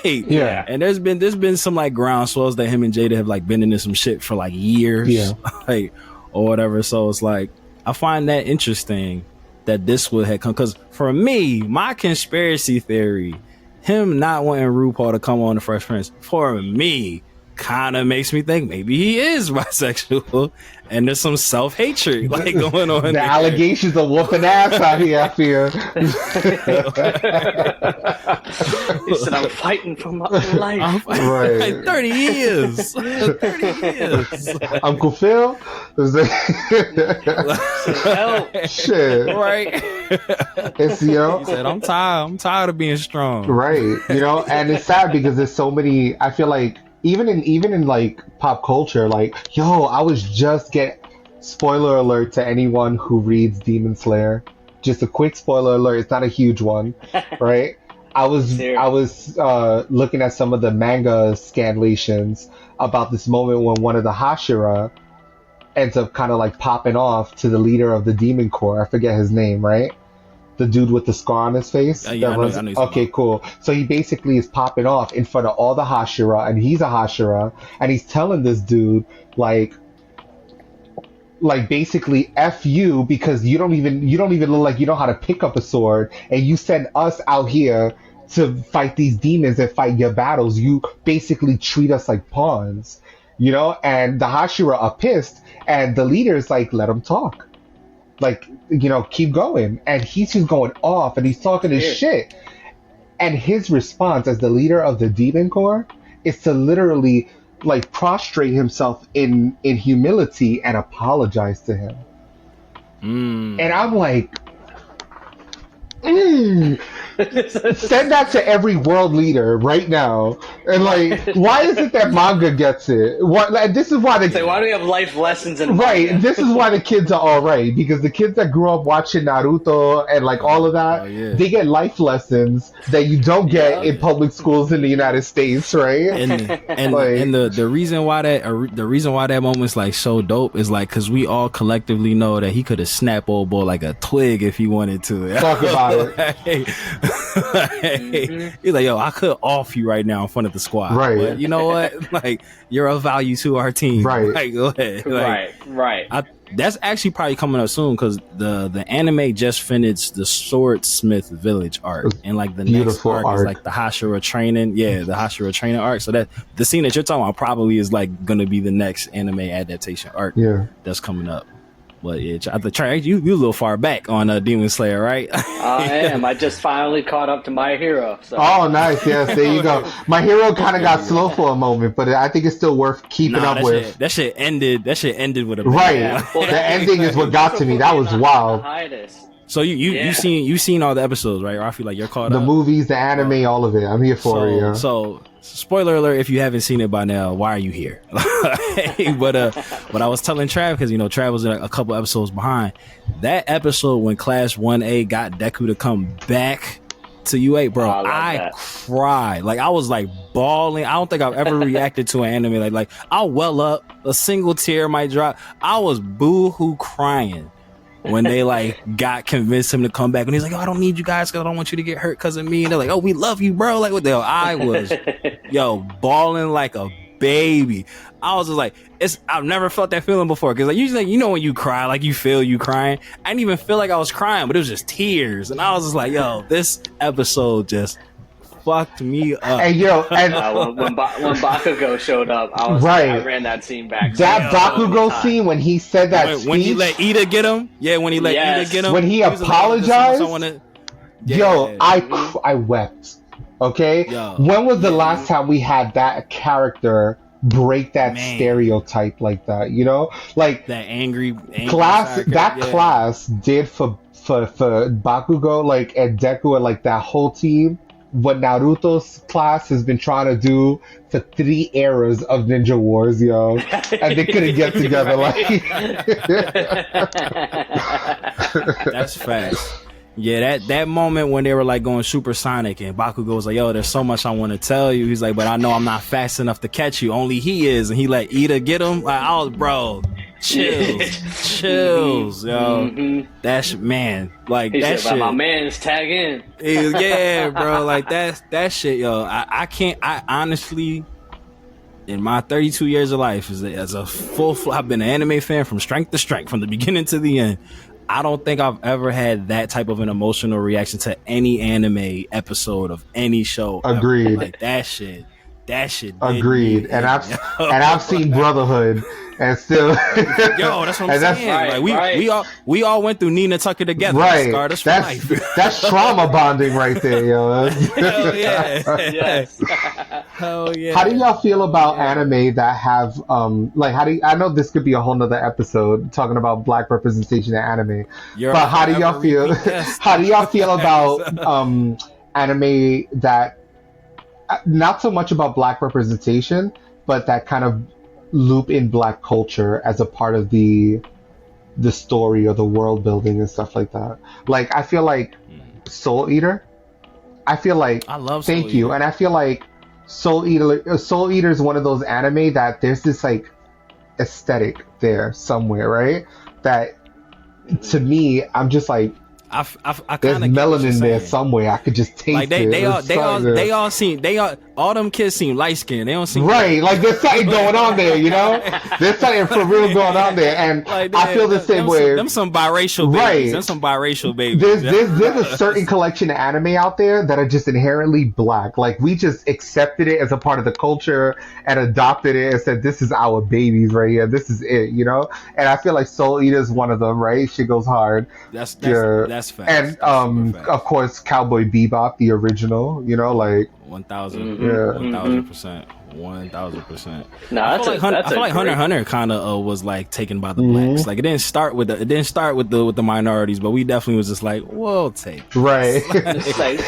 Yeah. And there's been some like groundswells that him and Jada have like been into some shit for like years, like, or whatever. So it's like, I find that interesting that this would have come, because for me, my conspiracy theory, him not wanting RuPaul to come on the Fresh Prince, for me, kind of makes me think maybe he is bisexual and there's some self-hatred like going on. The allegations of whooping ass out here, I fear. He said, I'm fighting for my life. Right. Like 30 years. 30 years. Uncle Phil? Shit. Right. It's, you know, He said, I'm tired of being strong. right. You know, and it's sad because there's so many, I feel like, even in like pop culture, like, yo, I was just spoiler alert to anyone who reads Demon Slayer. Just a quick spoiler alert. It's not a huge one, right? I was looking at some of the manga scanlations about this moment when one of the Hashira ends up kind of like popping off to the leader of the Demon Corps. I forget his name, right? The dude with the scar on his face? I know okay, cool. So he basically is popping off in front of all the Hashira, and he's a Hashira, and he's telling this dude, like basically F you, because you don't even look like you know how to pick up a sword, and you send us out here to fight these demons and fight your battles. You basically treat us like pawns, you know? And the Hashira are pissed, and the leader's like, let him talk. Like, you know, keep going. And he's just going off and he's talking his shit. And his response as the leader of the Demon Corps is to literally like prostrate himself in humility and apologize to him. And I'm like, send that to every world leader right now. And like, why is it that manga gets it? This is why why do we have life lessons in right? manga? This is why the kids are all right, because the kids that grew up watching Naruto and like all of that, they get life lessons that you don't get in public schools in the United States, right? And the reason why that moment's like so dope is like because we all collectively know that he could have snapped old boy like a twig if he wanted to. Talk about it. He's like, yo, I could off you right now in front of the squad. Right. But you know what? Like, you're of value to our team. Right. Like, go ahead. Like, Right. That's actually probably coming up soon because the anime just finished the Swordsmith Village arc, and like the next arc is like the Hashira training. Yeah, the Hashira training arc. So that the scene that you're talking about probably is like going to be the next anime adaptation arc. Yeah, that's coming up. But yeah, you a little far back on Demon Slayer, right? I am. I just finally caught up to My Hero. So. Oh, nice. Yes, there you go. My Hero kind of got slow for a moment, but I think it's still worth keeping up with. That shit ended with a bang. Right. Yeah. Well, the ending is what got to me. That was wild. So you seen all the episodes, right? Or I feel like you're caught up. The movies, the anime, all of it. I'm here for it. Yeah. So spoiler alert, if you haven't seen it by now, why are you here? But I was telling Trav, because Trav was a couple episodes behind. That episode when Class 1A got Deku to come back to UA, bro, I cried. Like, I was like bawling. I don't think I've ever reacted to an anime like I'll well up, a single tear might drop. I was boo-hoo crying when they like got convinced him to come back, and he's like, "Oh, I don't need you guys because I don't want you to get hurt because of me." And they're like, "Oh, we love you, bro." Like, what the hell? I was bawling like a baby. I was just like, I've never felt that feeling before, because like usually when you cry, like you feel you crying. I didn't even feel like I was crying, but it was just tears, and I was just like, "Yo, this episode just fucked me up." And when Bakugo showed up, I ran that scene back. That Bakugo scene when he said that when he let Ida get him, Ida get him, when he apologized. I wept. Okay, when was the last time we had that character break that stereotype like that? Like that angry class. Class did for Bakugo, like, and Deku, and like that whole team. What Naruto's class has been trying to do for 3 eras of Ninja Wars, and they couldn't get together. Like, that's facts. Yeah, that moment when they were like going supersonic, and Bakugo was like, "Yo, there's so much I want to tell you." He's like, "But I know I'm not fast enough to catch you. Only he is." And he let Ida get him. Like, I was, bro, chills, yo. Mm-hmm. That's like he that said, shit. My man's tag in. Yeah, bro, like that shit, yo. I can't. I honestly, in my 32 years of life, as a I've been an anime fan from strength to strength, from the beginning to the end. I don't think I've ever had that type of an emotional reaction to any anime episode of any show. Agreed. Ever. Like that shit. Agreed. And I've seen Brotherhood, and still. Yo, that's what I'm saying. Like we all went through Nina Tucker together. Right. That's trauma bonding right there, yo. Hell yeah. Yes. Hell yeah. How do y'all feel about anime that have I know this could be a whole nother episode talking about Black representation in anime. But how do y'all feel? How do y'all feel about anime that? Not so much about Black representation, but that kind of loop in Black culture as a part of the story or the world building and stuff like that. Like, I feel like Soul Eater. I feel like I love. Thank you, and I feel like Soul Eater is one of those anime that there's this like aesthetic there somewhere, right? That to me, I'm just like. I there's melanin there somewhere. I could just taste it. All them kids seem light skinned. They don't seem right. Like there's something going on there, There's something for real going on there, and like I feel the same way. Them some biracial babies. Right. Them some biracial babies. There's a certain collection of anime out there that are just inherently Black. Like we just accepted it as a part of the culture and adopted it and said, "This is our babies right here. This is it," And I feel like Soul Eater is one of them. Right? She goes hard. That's facts. And of course, Cowboy Bebop, the original. Like 1000%. 1000%. No, I that's feel like, that's I feel like Hunter great- x Hunter kind of was like taken by the blacks. Like it didn't start with the minorities, but we definitely was just like, we'll take it. Right. It's like,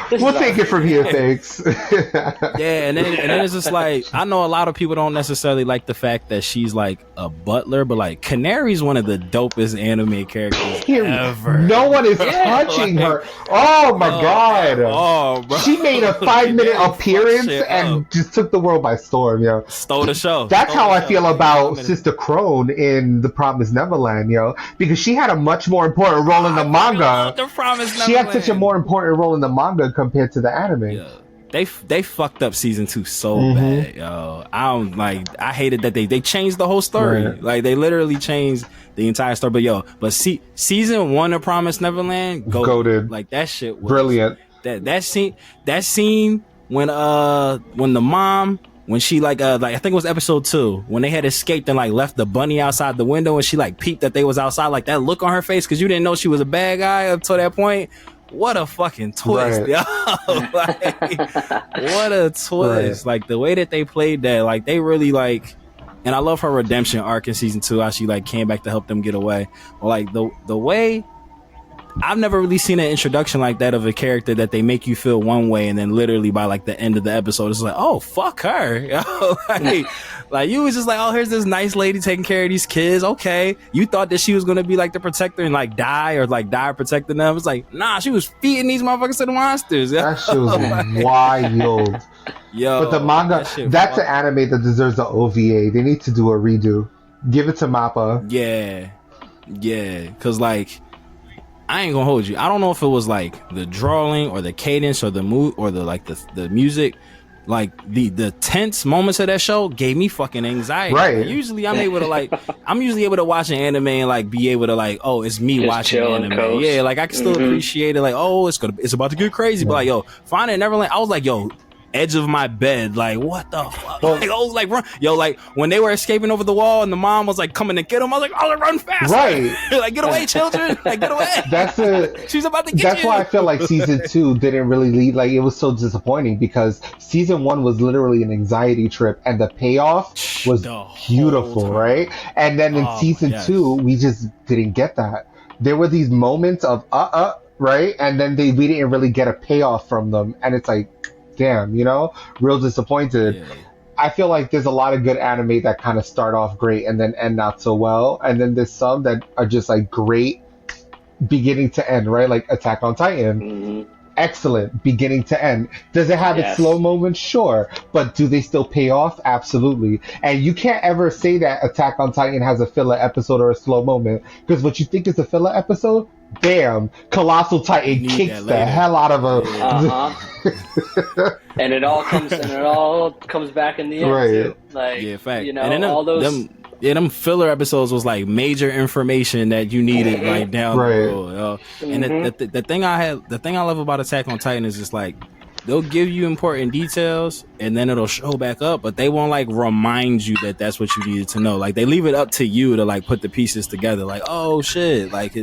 this We'll is take it from here, thanks. Yeah, and then it's just like, I know a lot of people don't necessarily like the fact that she's like a butler, but like Canary's one of the dopest anime characters ever. No one is touching her. Oh my god. Oh, bro. She made a 5-minute Fuck appearance shit and up. just took the world by storm, yo. Stole the show. That's Stole how the I show. feel about 5 minutes. Sister Crone in The Promised Neverland, yo. Because she had a much more important role in the manga. The Promised She had such a Neverland. more important role in the manga compared to the anime. Yeah. They fucked up season 2 so Mm-hmm. bad, yo. I hated that they changed the whole story. Right. Like they literally changed the entire story. But season 1 of Promised Neverland, Goated. like that shit was Brilliant. That scene when the mom, when she like I think it was episode 2, when they had escaped and like left the bunny outside the window and she like peeped that they was outside, like that look on her face because you didn't know she was a bad guy up to that point. What a fucking twist, Right. yo. Like, what a twist. Right. Like the way that they played that, like they really like, and I love her redemption arc in season 2, how she like came back to help them get away. But like the way, I've never really seen an introduction like that of a character that they make you feel one way and then literally by like the end of the episode it's like, oh fuck her. Yo, like you was just like, oh, here's this nice lady taking care of these kids. Okay, you thought that she was gonna be like the protector and like die protecting them. It's like, nah, she was feeding these motherfuckers to the monsters. Yo. That shit was wild. Yo, But the manga, that shit that's an fucked. anime that deserves an OVA. They need to do a redo. Give it to Mappa. Yeah, cause like I ain't gonna hold you. I don't know if it was like the drawing or the cadence or the mood or the music. Like the tense moments of that show gave me fucking anxiety. Right. Like, usually I'm able to watch an anime and like be able to like, oh, it's me Just watching chill and anime. coast. Yeah, like I can still appreciate it. Like, oh, it's about to get crazy. But like, yo, Finding Neverland, I was like, yo, edge of my bed, like what the fuck? Like, I was like, run, yo, like when they were escaping over the wall and the mom was like coming to get them, I was like, oh, run faster, Right. like get away, children, like get away. She's about to get That's you. why I feel like season 2 didn't really lead. Like it was so disappointing because season 1 was literally an anxiety trip, and the payoff was The whole beautiful, time. right? And then in Oh, season yes. 2, we just didn't get that. There were these moments of right, and then we didn't really get a payoff from them, and it's like, damn, real disappointed. Yeah. I feel like there's a lot of good anime that kind of start off great and then end not so well. And then there's some that are just like great beginning to end, right? Like Attack on Titan. Excellent beginning to end. Does it have its Yes. slow moments? Sure. But do they still pay off? Absolutely. And you can't ever say that Attack on Titan has a filler episode or a slow moment, because what you think is a filler episode, bam, Colossal Titan need kicks that the later. hell out of a... And it all comes back in the end, Right. too. Like, Yeah, fact. you know, and then all those. them filler episodes was like major information that you needed like down Right. the road. Yo. And the thing I love about Attack on Titan is just like they'll give you important details and then it'll show back up, but they won't like remind you that that's what you needed to know. Like they leave it up to you to like put the pieces together. Like, oh shit, like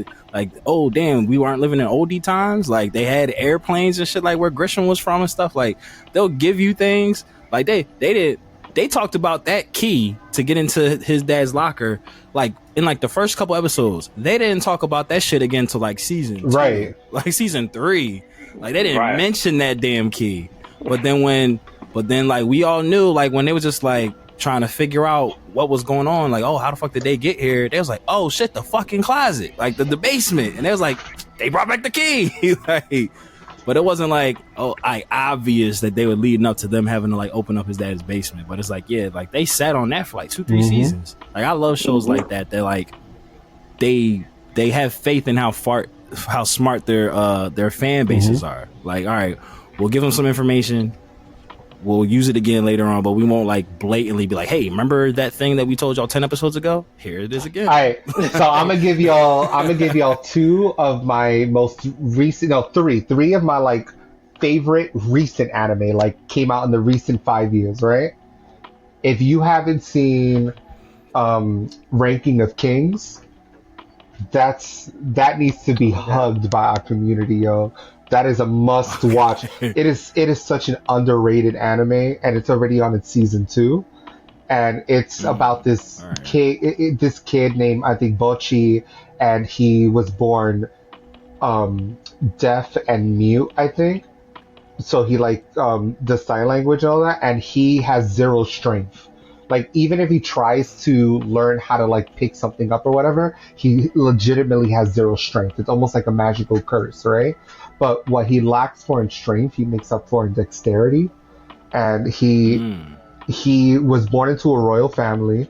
oh damn, we weren't living in oldie times. Like they had airplanes and shit like where Grisham was from and stuff. Like they'll give you things like they talked about that key to get into his dad's locker, like in like the first couple episodes. They didn't talk about that shit again till like season 2, Right. like season 3. Like they didn't Right. mention that damn key. But then like we all knew, like when they was just like trying to figure out what was going on, like, oh, how the fuck did they get here? They was like, oh shit, the fucking closet, like the basement. And they was like, they brought back the key. Like, but it wasn't like, oh, obvious that they were leading up to them having to like open up his dad's basement. But it's like, yeah, like they sat on that for like 2-3 seasons. Like I love shows like that. They're like, they have faith in how smart their fan bases are. Like, all right, we'll give them some information. We'll use it again later on, but we won't like blatantly be like, hey, remember that thing that we told y'all 10 episodes ago? Here it is again. All right, so I'm gonna give y'all 2 of my most recent, no, three of my like favorite recent anime, like came out in the recent 5 years, right? If you haven't seen Ranking of Kings, that needs to be hugged by our community, yo. That is a must watch. It is such an underrated anime, and it's already on its season 2. And it's about this kid, this kid named, I think, Bochi, and he was born deaf and mute, I think. So he does sign language and all that, and he has 0 strength. Like, even if he tries to learn how to like pick something up or whatever, he legitimately has 0 strength. It's almost like a magical curse, right? But what he lacks for in strength, he makes up for in dexterity. And he was born into a royal family.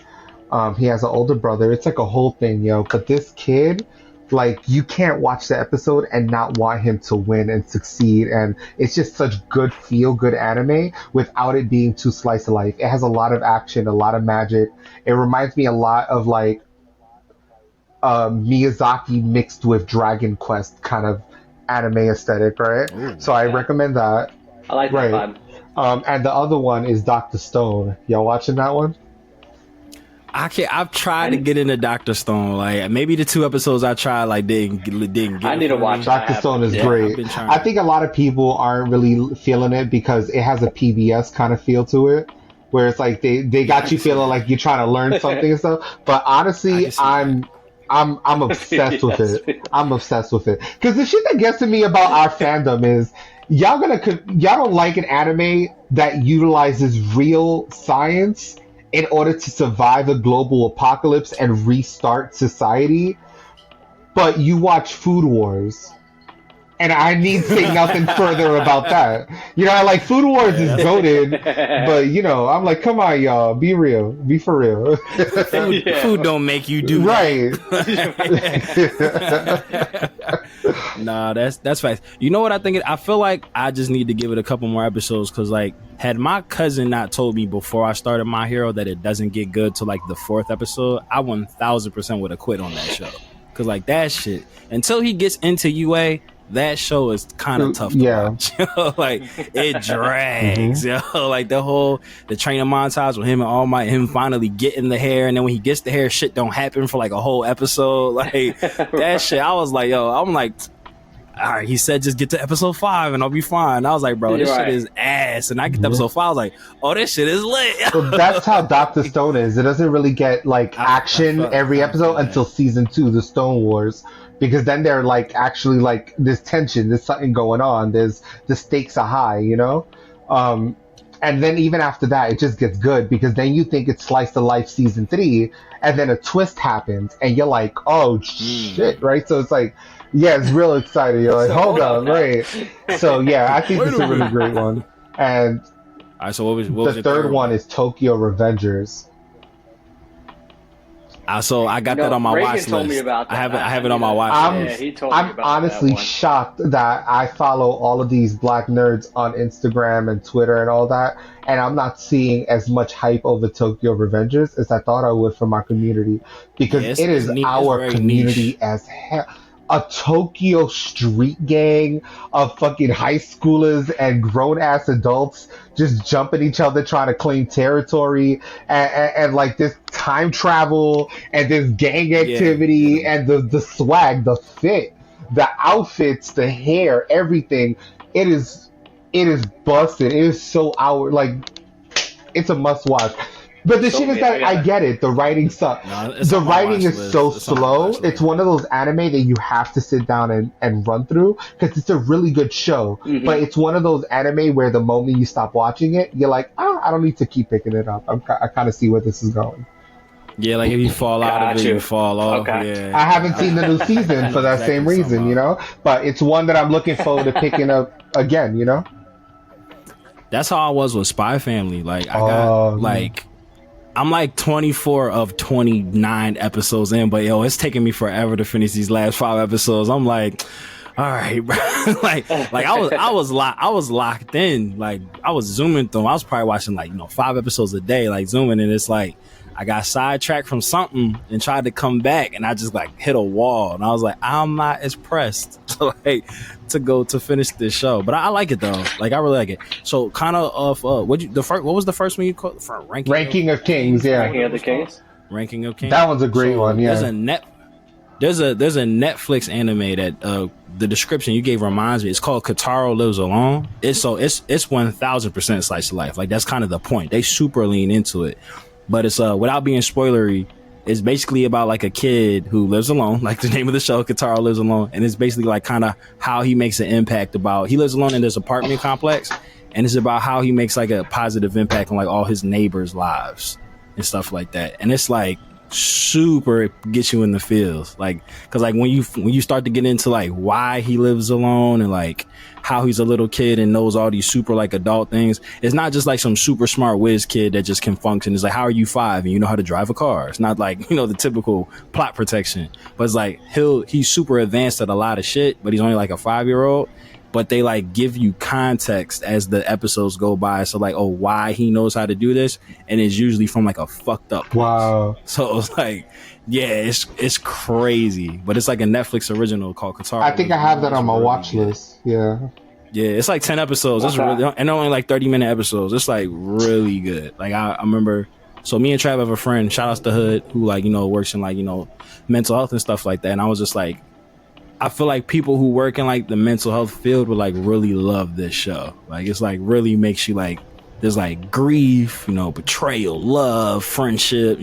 He has an older brother. It's like a whole thing, yo. But this kid, like, you can't watch the episode and not want him to win and succeed. And it's just such good feel-good anime without it being too slice of life. It has a lot of action, a lot of magic. It reminds me a lot of like Miyazaki mixed with Dragon Quest kind of anime aesthetic, right? Ooh, so I recommend that. I like that vibe. And the other one is Dr. Stone. Y'all watching that one? I've tried to get into Dr. Stone. Like, maybe the 2 episodes I tried didn't get. I need to watch. Dr. Stone is great. I think a lot of people aren't really feeling it because it has a PBS kind of feel to it, where it's like they got you feeling like you're trying to learn something and stuff. But honestly, I'm obsessed with it. I'm obsessed with it because the shit that gets to me about our fandom is y'all don't like an anime that utilizes real science in order to survive a global apocalypse and restart society, but you watch Food Wars. And I need to say nothing further about that. You know, like, Food Wars is goated, but, you know, I'm like, come on, y'all, be real. Be for real. Food don't make you do right. Nah, that's facts. You know what I think? I feel like I just need to give it a couple more episodes because, like, had my cousin not told me before I started My Hero that it doesn't get good till, like, the 4th episode, I 1000% would have quit on that show. Because, like, that shit, until he gets into UA, that show is kind of tough to watch. Like, it drags. Like, the training montage with him and All Might, him finally getting the hair, and then when he gets the hair, shit don't happen for like a whole episode. Like, that shit, I was like, I'm like, all right, he said just get to episode 5 and I'll be fine. I was like, bro, this shit is ass. And I get to episode 5, I was like, oh, this shit is lit. So that's how Dr. Stone is. It doesn't really get like action every episode until season 2, the Stone Wars. Because then they're like actually like there's tension, there's something going on, the stakes are high, you know? And then even after that, it just gets good because then you think it's Slice of Life season 3, and then a twist happens, and you're like, oh shit, right? So it's like, yeah, it's real exciting. You're like, hold on, right? So yeah, I think this is a really great one. And all right, so what was the third one is Tokyo Revengers. So I got that on my watch list. Told me about that. I have it on my watch list. He told me I'm about honestly that one. shocked that I follow all of these black nerds on Instagram and Twitter and all that, and I'm not seeing as much hype over Tokyo Revengers as I thought I would from our community, because it is our community as hell. A Tokyo street gang of fucking high schoolers and grown-ass adults just jumping each other trying to claim territory, and like this time travel and this gang activity and the swag, the fit, the outfits, the hair, everything. It is busted. It is so it's a must watch. But the shit is that I get it. The writing sucks. The writing is so slow. It's one of those anime that you have to sit down and run through because it's a really good show. Mm-hmm. But it's one of those anime where the moment you stop watching it, you're like, I don't need to keep picking it up. I kind of see where this is going. Yeah, like if you fall out of it, you fall off. Okay. Yeah. I haven't seen the new season for that same reason, you know? But it's one that I'm looking forward to picking up again, you know? That's how I was with Spy Family. Like, I got, I'm like 24 of 29 episodes in, but it's taking me forever to finish these last 5 episodes. I'm like, all right, bro. like I was locked in. Like, I was zooming through. I was probably watching 5 episodes a day, like zooming, and it's like I got sidetracked from something and tried to come back, and I just hit a wall, and I was like, I'm not as pressed to finish this show, but I like it though. Like, I really like it. So kind of what was the first one you called? Ranking of Kings, yeah. Ranking of the Kings. Ranking of Kings. That one's a great one, yeah. There's a There's a Netflix anime that the description you gave reminds me. It's called Kotaro Lives Alone. It's 1000% slice of life. Like that's kind of the point. They super lean into it, but it's without being spoilery. It's basically about like a kid who lives alone, like the name of the show, Kotaro Lives Alone, and it's basically like kind of how he makes an impact. He lives alone in this apartment complex, and it's about how he makes like a positive impact on like all his neighbors' lives and stuff like that. And it's like super gets you in the feels, like because like when you start to get into like why he lives alone and like how he's a little kid and knows all these super like adult things. It's not just like some super smart whiz kid that just can function. It's like, how are you 5 and you know how to drive a car? It's not like, the typical plot protection, but it's like he's super advanced at a lot of shit, but he's only like a 5-year-old. But they like give you context as the episodes go by. So like, why he knows how to do this, and it's usually from like a fucked up place. Wow. So it's like, yeah, it's crazy. But it's like a Netflix original called Kotaro. I think I have that on my watch list. Yeah. Yeah, it's like 10 episodes. It's really, and they're only like 30-minute episodes. It's like really good. Like I remember, so me and Trav have a friend, shout outs to Hood, who like, works in like, mental health and stuff like that. And I was just like, I feel like people who work in like the mental health field would like really love this show. Like it's like really makes you like, there's like grief, betrayal, love, friendship,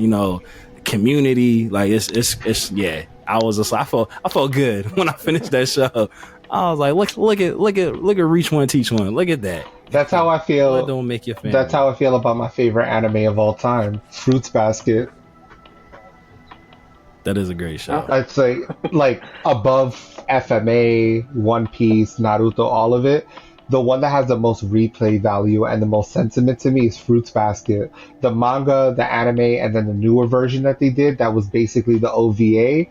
community. Like it's yeah. I was just I felt good when I finished that show. I was like, look at Reach One Teach One. Look at that. That's how I feel. Don't make your family. That's how I feel about my favorite anime of all time, Fruits Basket. That is a great show. I'd say like above FMA, One Piece, Naruto, all of it. The one that has the most replay value and the most sentiment to me is Fruits Basket. The manga, the anime, and then the newer version that they did, that was basically the OVA.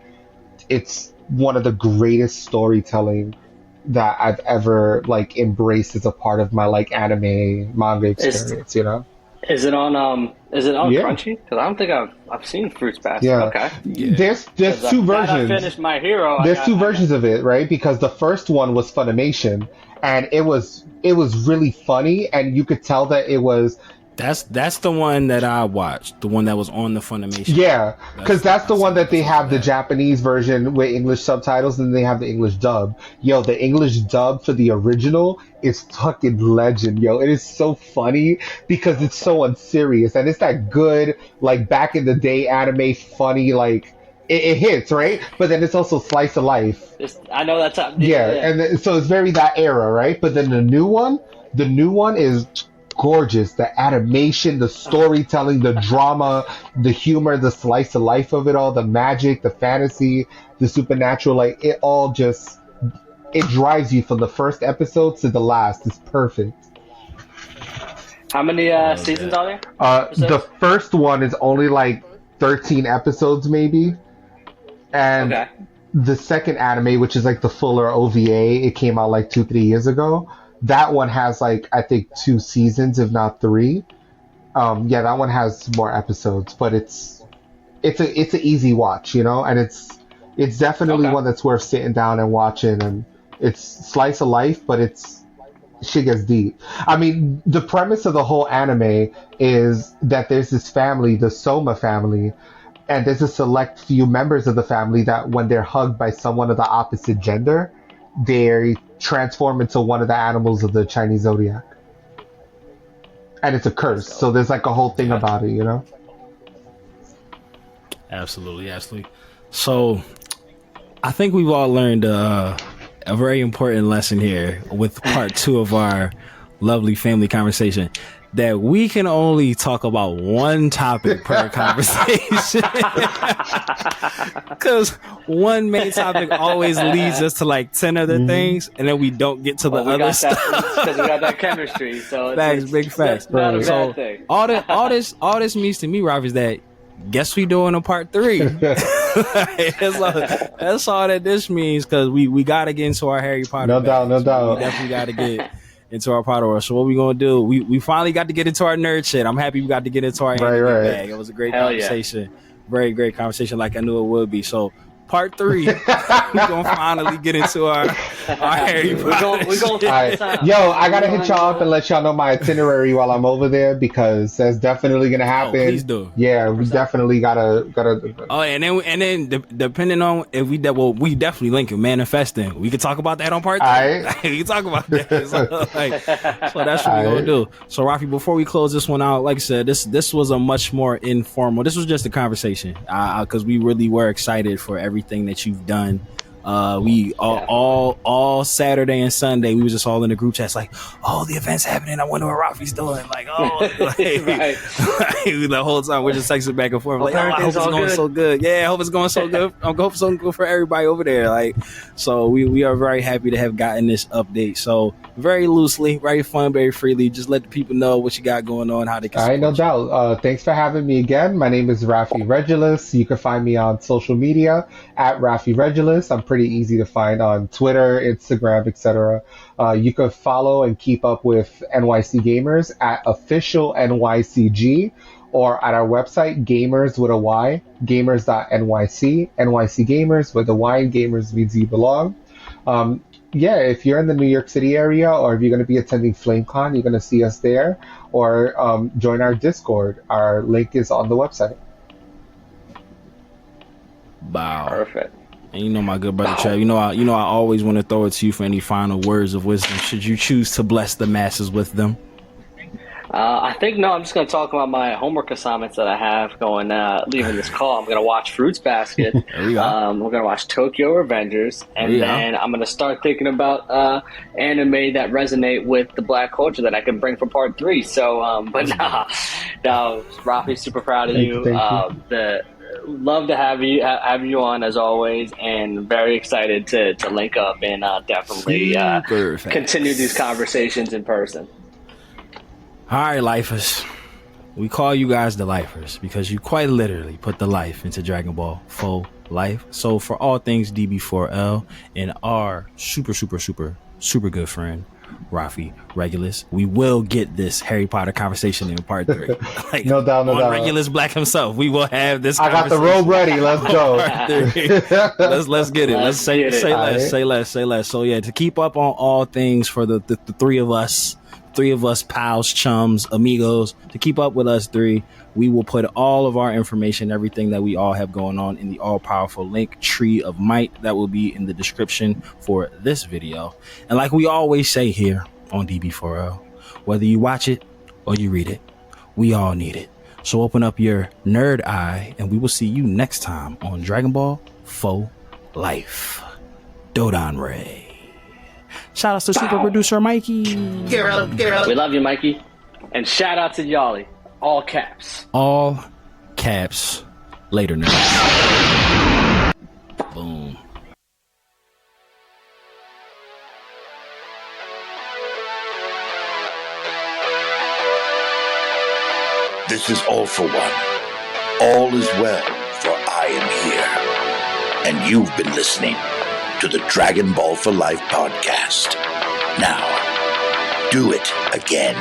It's one of the greatest storytelling that I've ever like embraced as a part of my like anime manga experience. Is it on Yeah. Crunchy? Because I don't think I've seen Fruits Basket. Yeah. Okay. Yeah. There's two versions. I finished My Hero. There's two versions of it, right? Because the first one was Funimation, and it was really funny, and you could tell that it was. That's the one that I watched, the one that was on the Funimation. Yeah, because that's the one that they have the Japanese version with English subtitles, and they have the English dub. Yo, the English dub for the original is fucking legend, yo. It is so funny because it's so unserious, and it's that good, like, back in the day anime funny, like, it hits, right? But then it's also slice of life. I know that's how. Yeah, and so it's very that era, right? But then the new one is gorgeous. The animation, the storytelling, the drama, the humor, the slice of life of it all, the magic, the fantasy, the supernatural, like it all just, it drives you from the first episode to the last. It's perfect. How many seasons are there? The first one is only like 13 episodes maybe. And Okay. the second anime, which is like the fuller OVA, it came out like 2-3 years ago. That one has like I think 2 seasons, if not 3. Yeah, that one has more episodes, but it's an easy watch, and it's definitely Okay. one that's worth sitting down and watching. And it's slice of life, but shit gets deep. I mean, the premise of the whole anime is that there's this family, the Soma family, and there's a select few members of the family that when they're hugged by someone of the opposite gender, they transform into one of the animals of the Chinese zodiac. And it's a curse, so there's like a whole thing about it, Absolutely. So I think we've all learned a very important lesson here with part 2 of our lovely family conversation, that we can only talk about one topic per conversation. Because one main topic always leads us to like 10 other things, and then we don't get to the other stuff. Because we got that chemistry. So Facts, big facts. That's not a So bad thing. all this means to me, Raffy, is that guess we doing a part 3. That's all that this means, because we got to get into our Harry Potter. No doubt. We definitely got to get into our Potter world. So what we gonna do? We finally got to get into our nerd shit. I'm happy we got to get into our anime bag. It was a great Hell conversation. Very great conversation, like I knew it would be. So Part 3. We're gonna finally get into our Harry Potter. We're going All right. Yo, I gotta hit y'all up and let y'all know my itinerary while I'm over there because that's definitely gonna happen. Please do. Yeah, we definitely gotta. Oh, and then depending on if we definitely link it manifesting. We could talk about that on part 3. Alright. We can talk about that. So that's what we're gonna do. So Raffy, before we close this one out, like I said, this was a much more informal. This was just a conversation because we really were excited for everything that you've done. We all Saturday and Sunday we was just all in the group chats like, oh, the event's happening, I wonder what Raffy's doing, like, oh, like, Right. the whole time we're just texting back and forth like, oh, I hope it's all going good. so good. Yeah, I hope it's going so good. I hope it's so good for everybody over there. Like, so we are very happy to have gotten this update. So very loosely, very fun, very freely, just let the people know what you got going on, how they can All right, no support you. doubt. Thanks for having me again. My name is Raffy Regulus. You can find me on social media at Raffy Regulus. I'm pretty easy to find on Twitter, Instagram, etc. You can follow and keep up with NYC Gamers at official NYCG or at our website, Gaymers with a Y, gamers.nyc, NYC Gamers with a Y, and Gamers means you belong. Yeah, if you're in the New York City area or if you're going to be attending FlameCon, you're going to see us there or join our Discord. Our link is on the website. Wow. Perfect. And you know, my good brother Trev, you know I always want to throw it to you for any final words of wisdom should you choose to bless the masses with them. I think I'm just going to talk about my homework assignments that I have going, leaving this call. I'm going to watch Fruits Basket. There you go. We're going to watch Tokyo Revengers. And then I'm going to start thinking about anime that resonate with the black culture that I can bring for part 3. So, but now, Rafi, super proud of you. Thank you. Love to have you on as always, and very excited to link up and definitely continue these conversations in person. All right, lifers. We call you guys the lifers because you quite literally put the life into Dragon Ball full life. So for all things DB4L and our super good friend Raffy Regulus, we will get this Harry Potter conversation in part 3. Like, No doubt. Regulus Black himself, we will have this. I got the robe ready. Let's go. Let's get it. Let's say less. So yeah, to keep up on all things for the three of us, pals, chums, amigos, to keep up with us 3, we will put all of our information, everything that we all have going on, in the all-powerful link tree of might that will be in the description for this video. And like we always say here on DB4L, whether you watch it or you read it, we all need it. So open up your nerd eye, and we will see you next time on Dragon Ball Faux Life. Dodon Ray. Shout out to super producer Mikey. We love you, Mikey. And shout out to Yali. All caps. All caps. Later, nerds. Boom. This is All for One. All is well, for I am here. And you've been listening to the Dragon Ball for Life podcast. Now, do it again.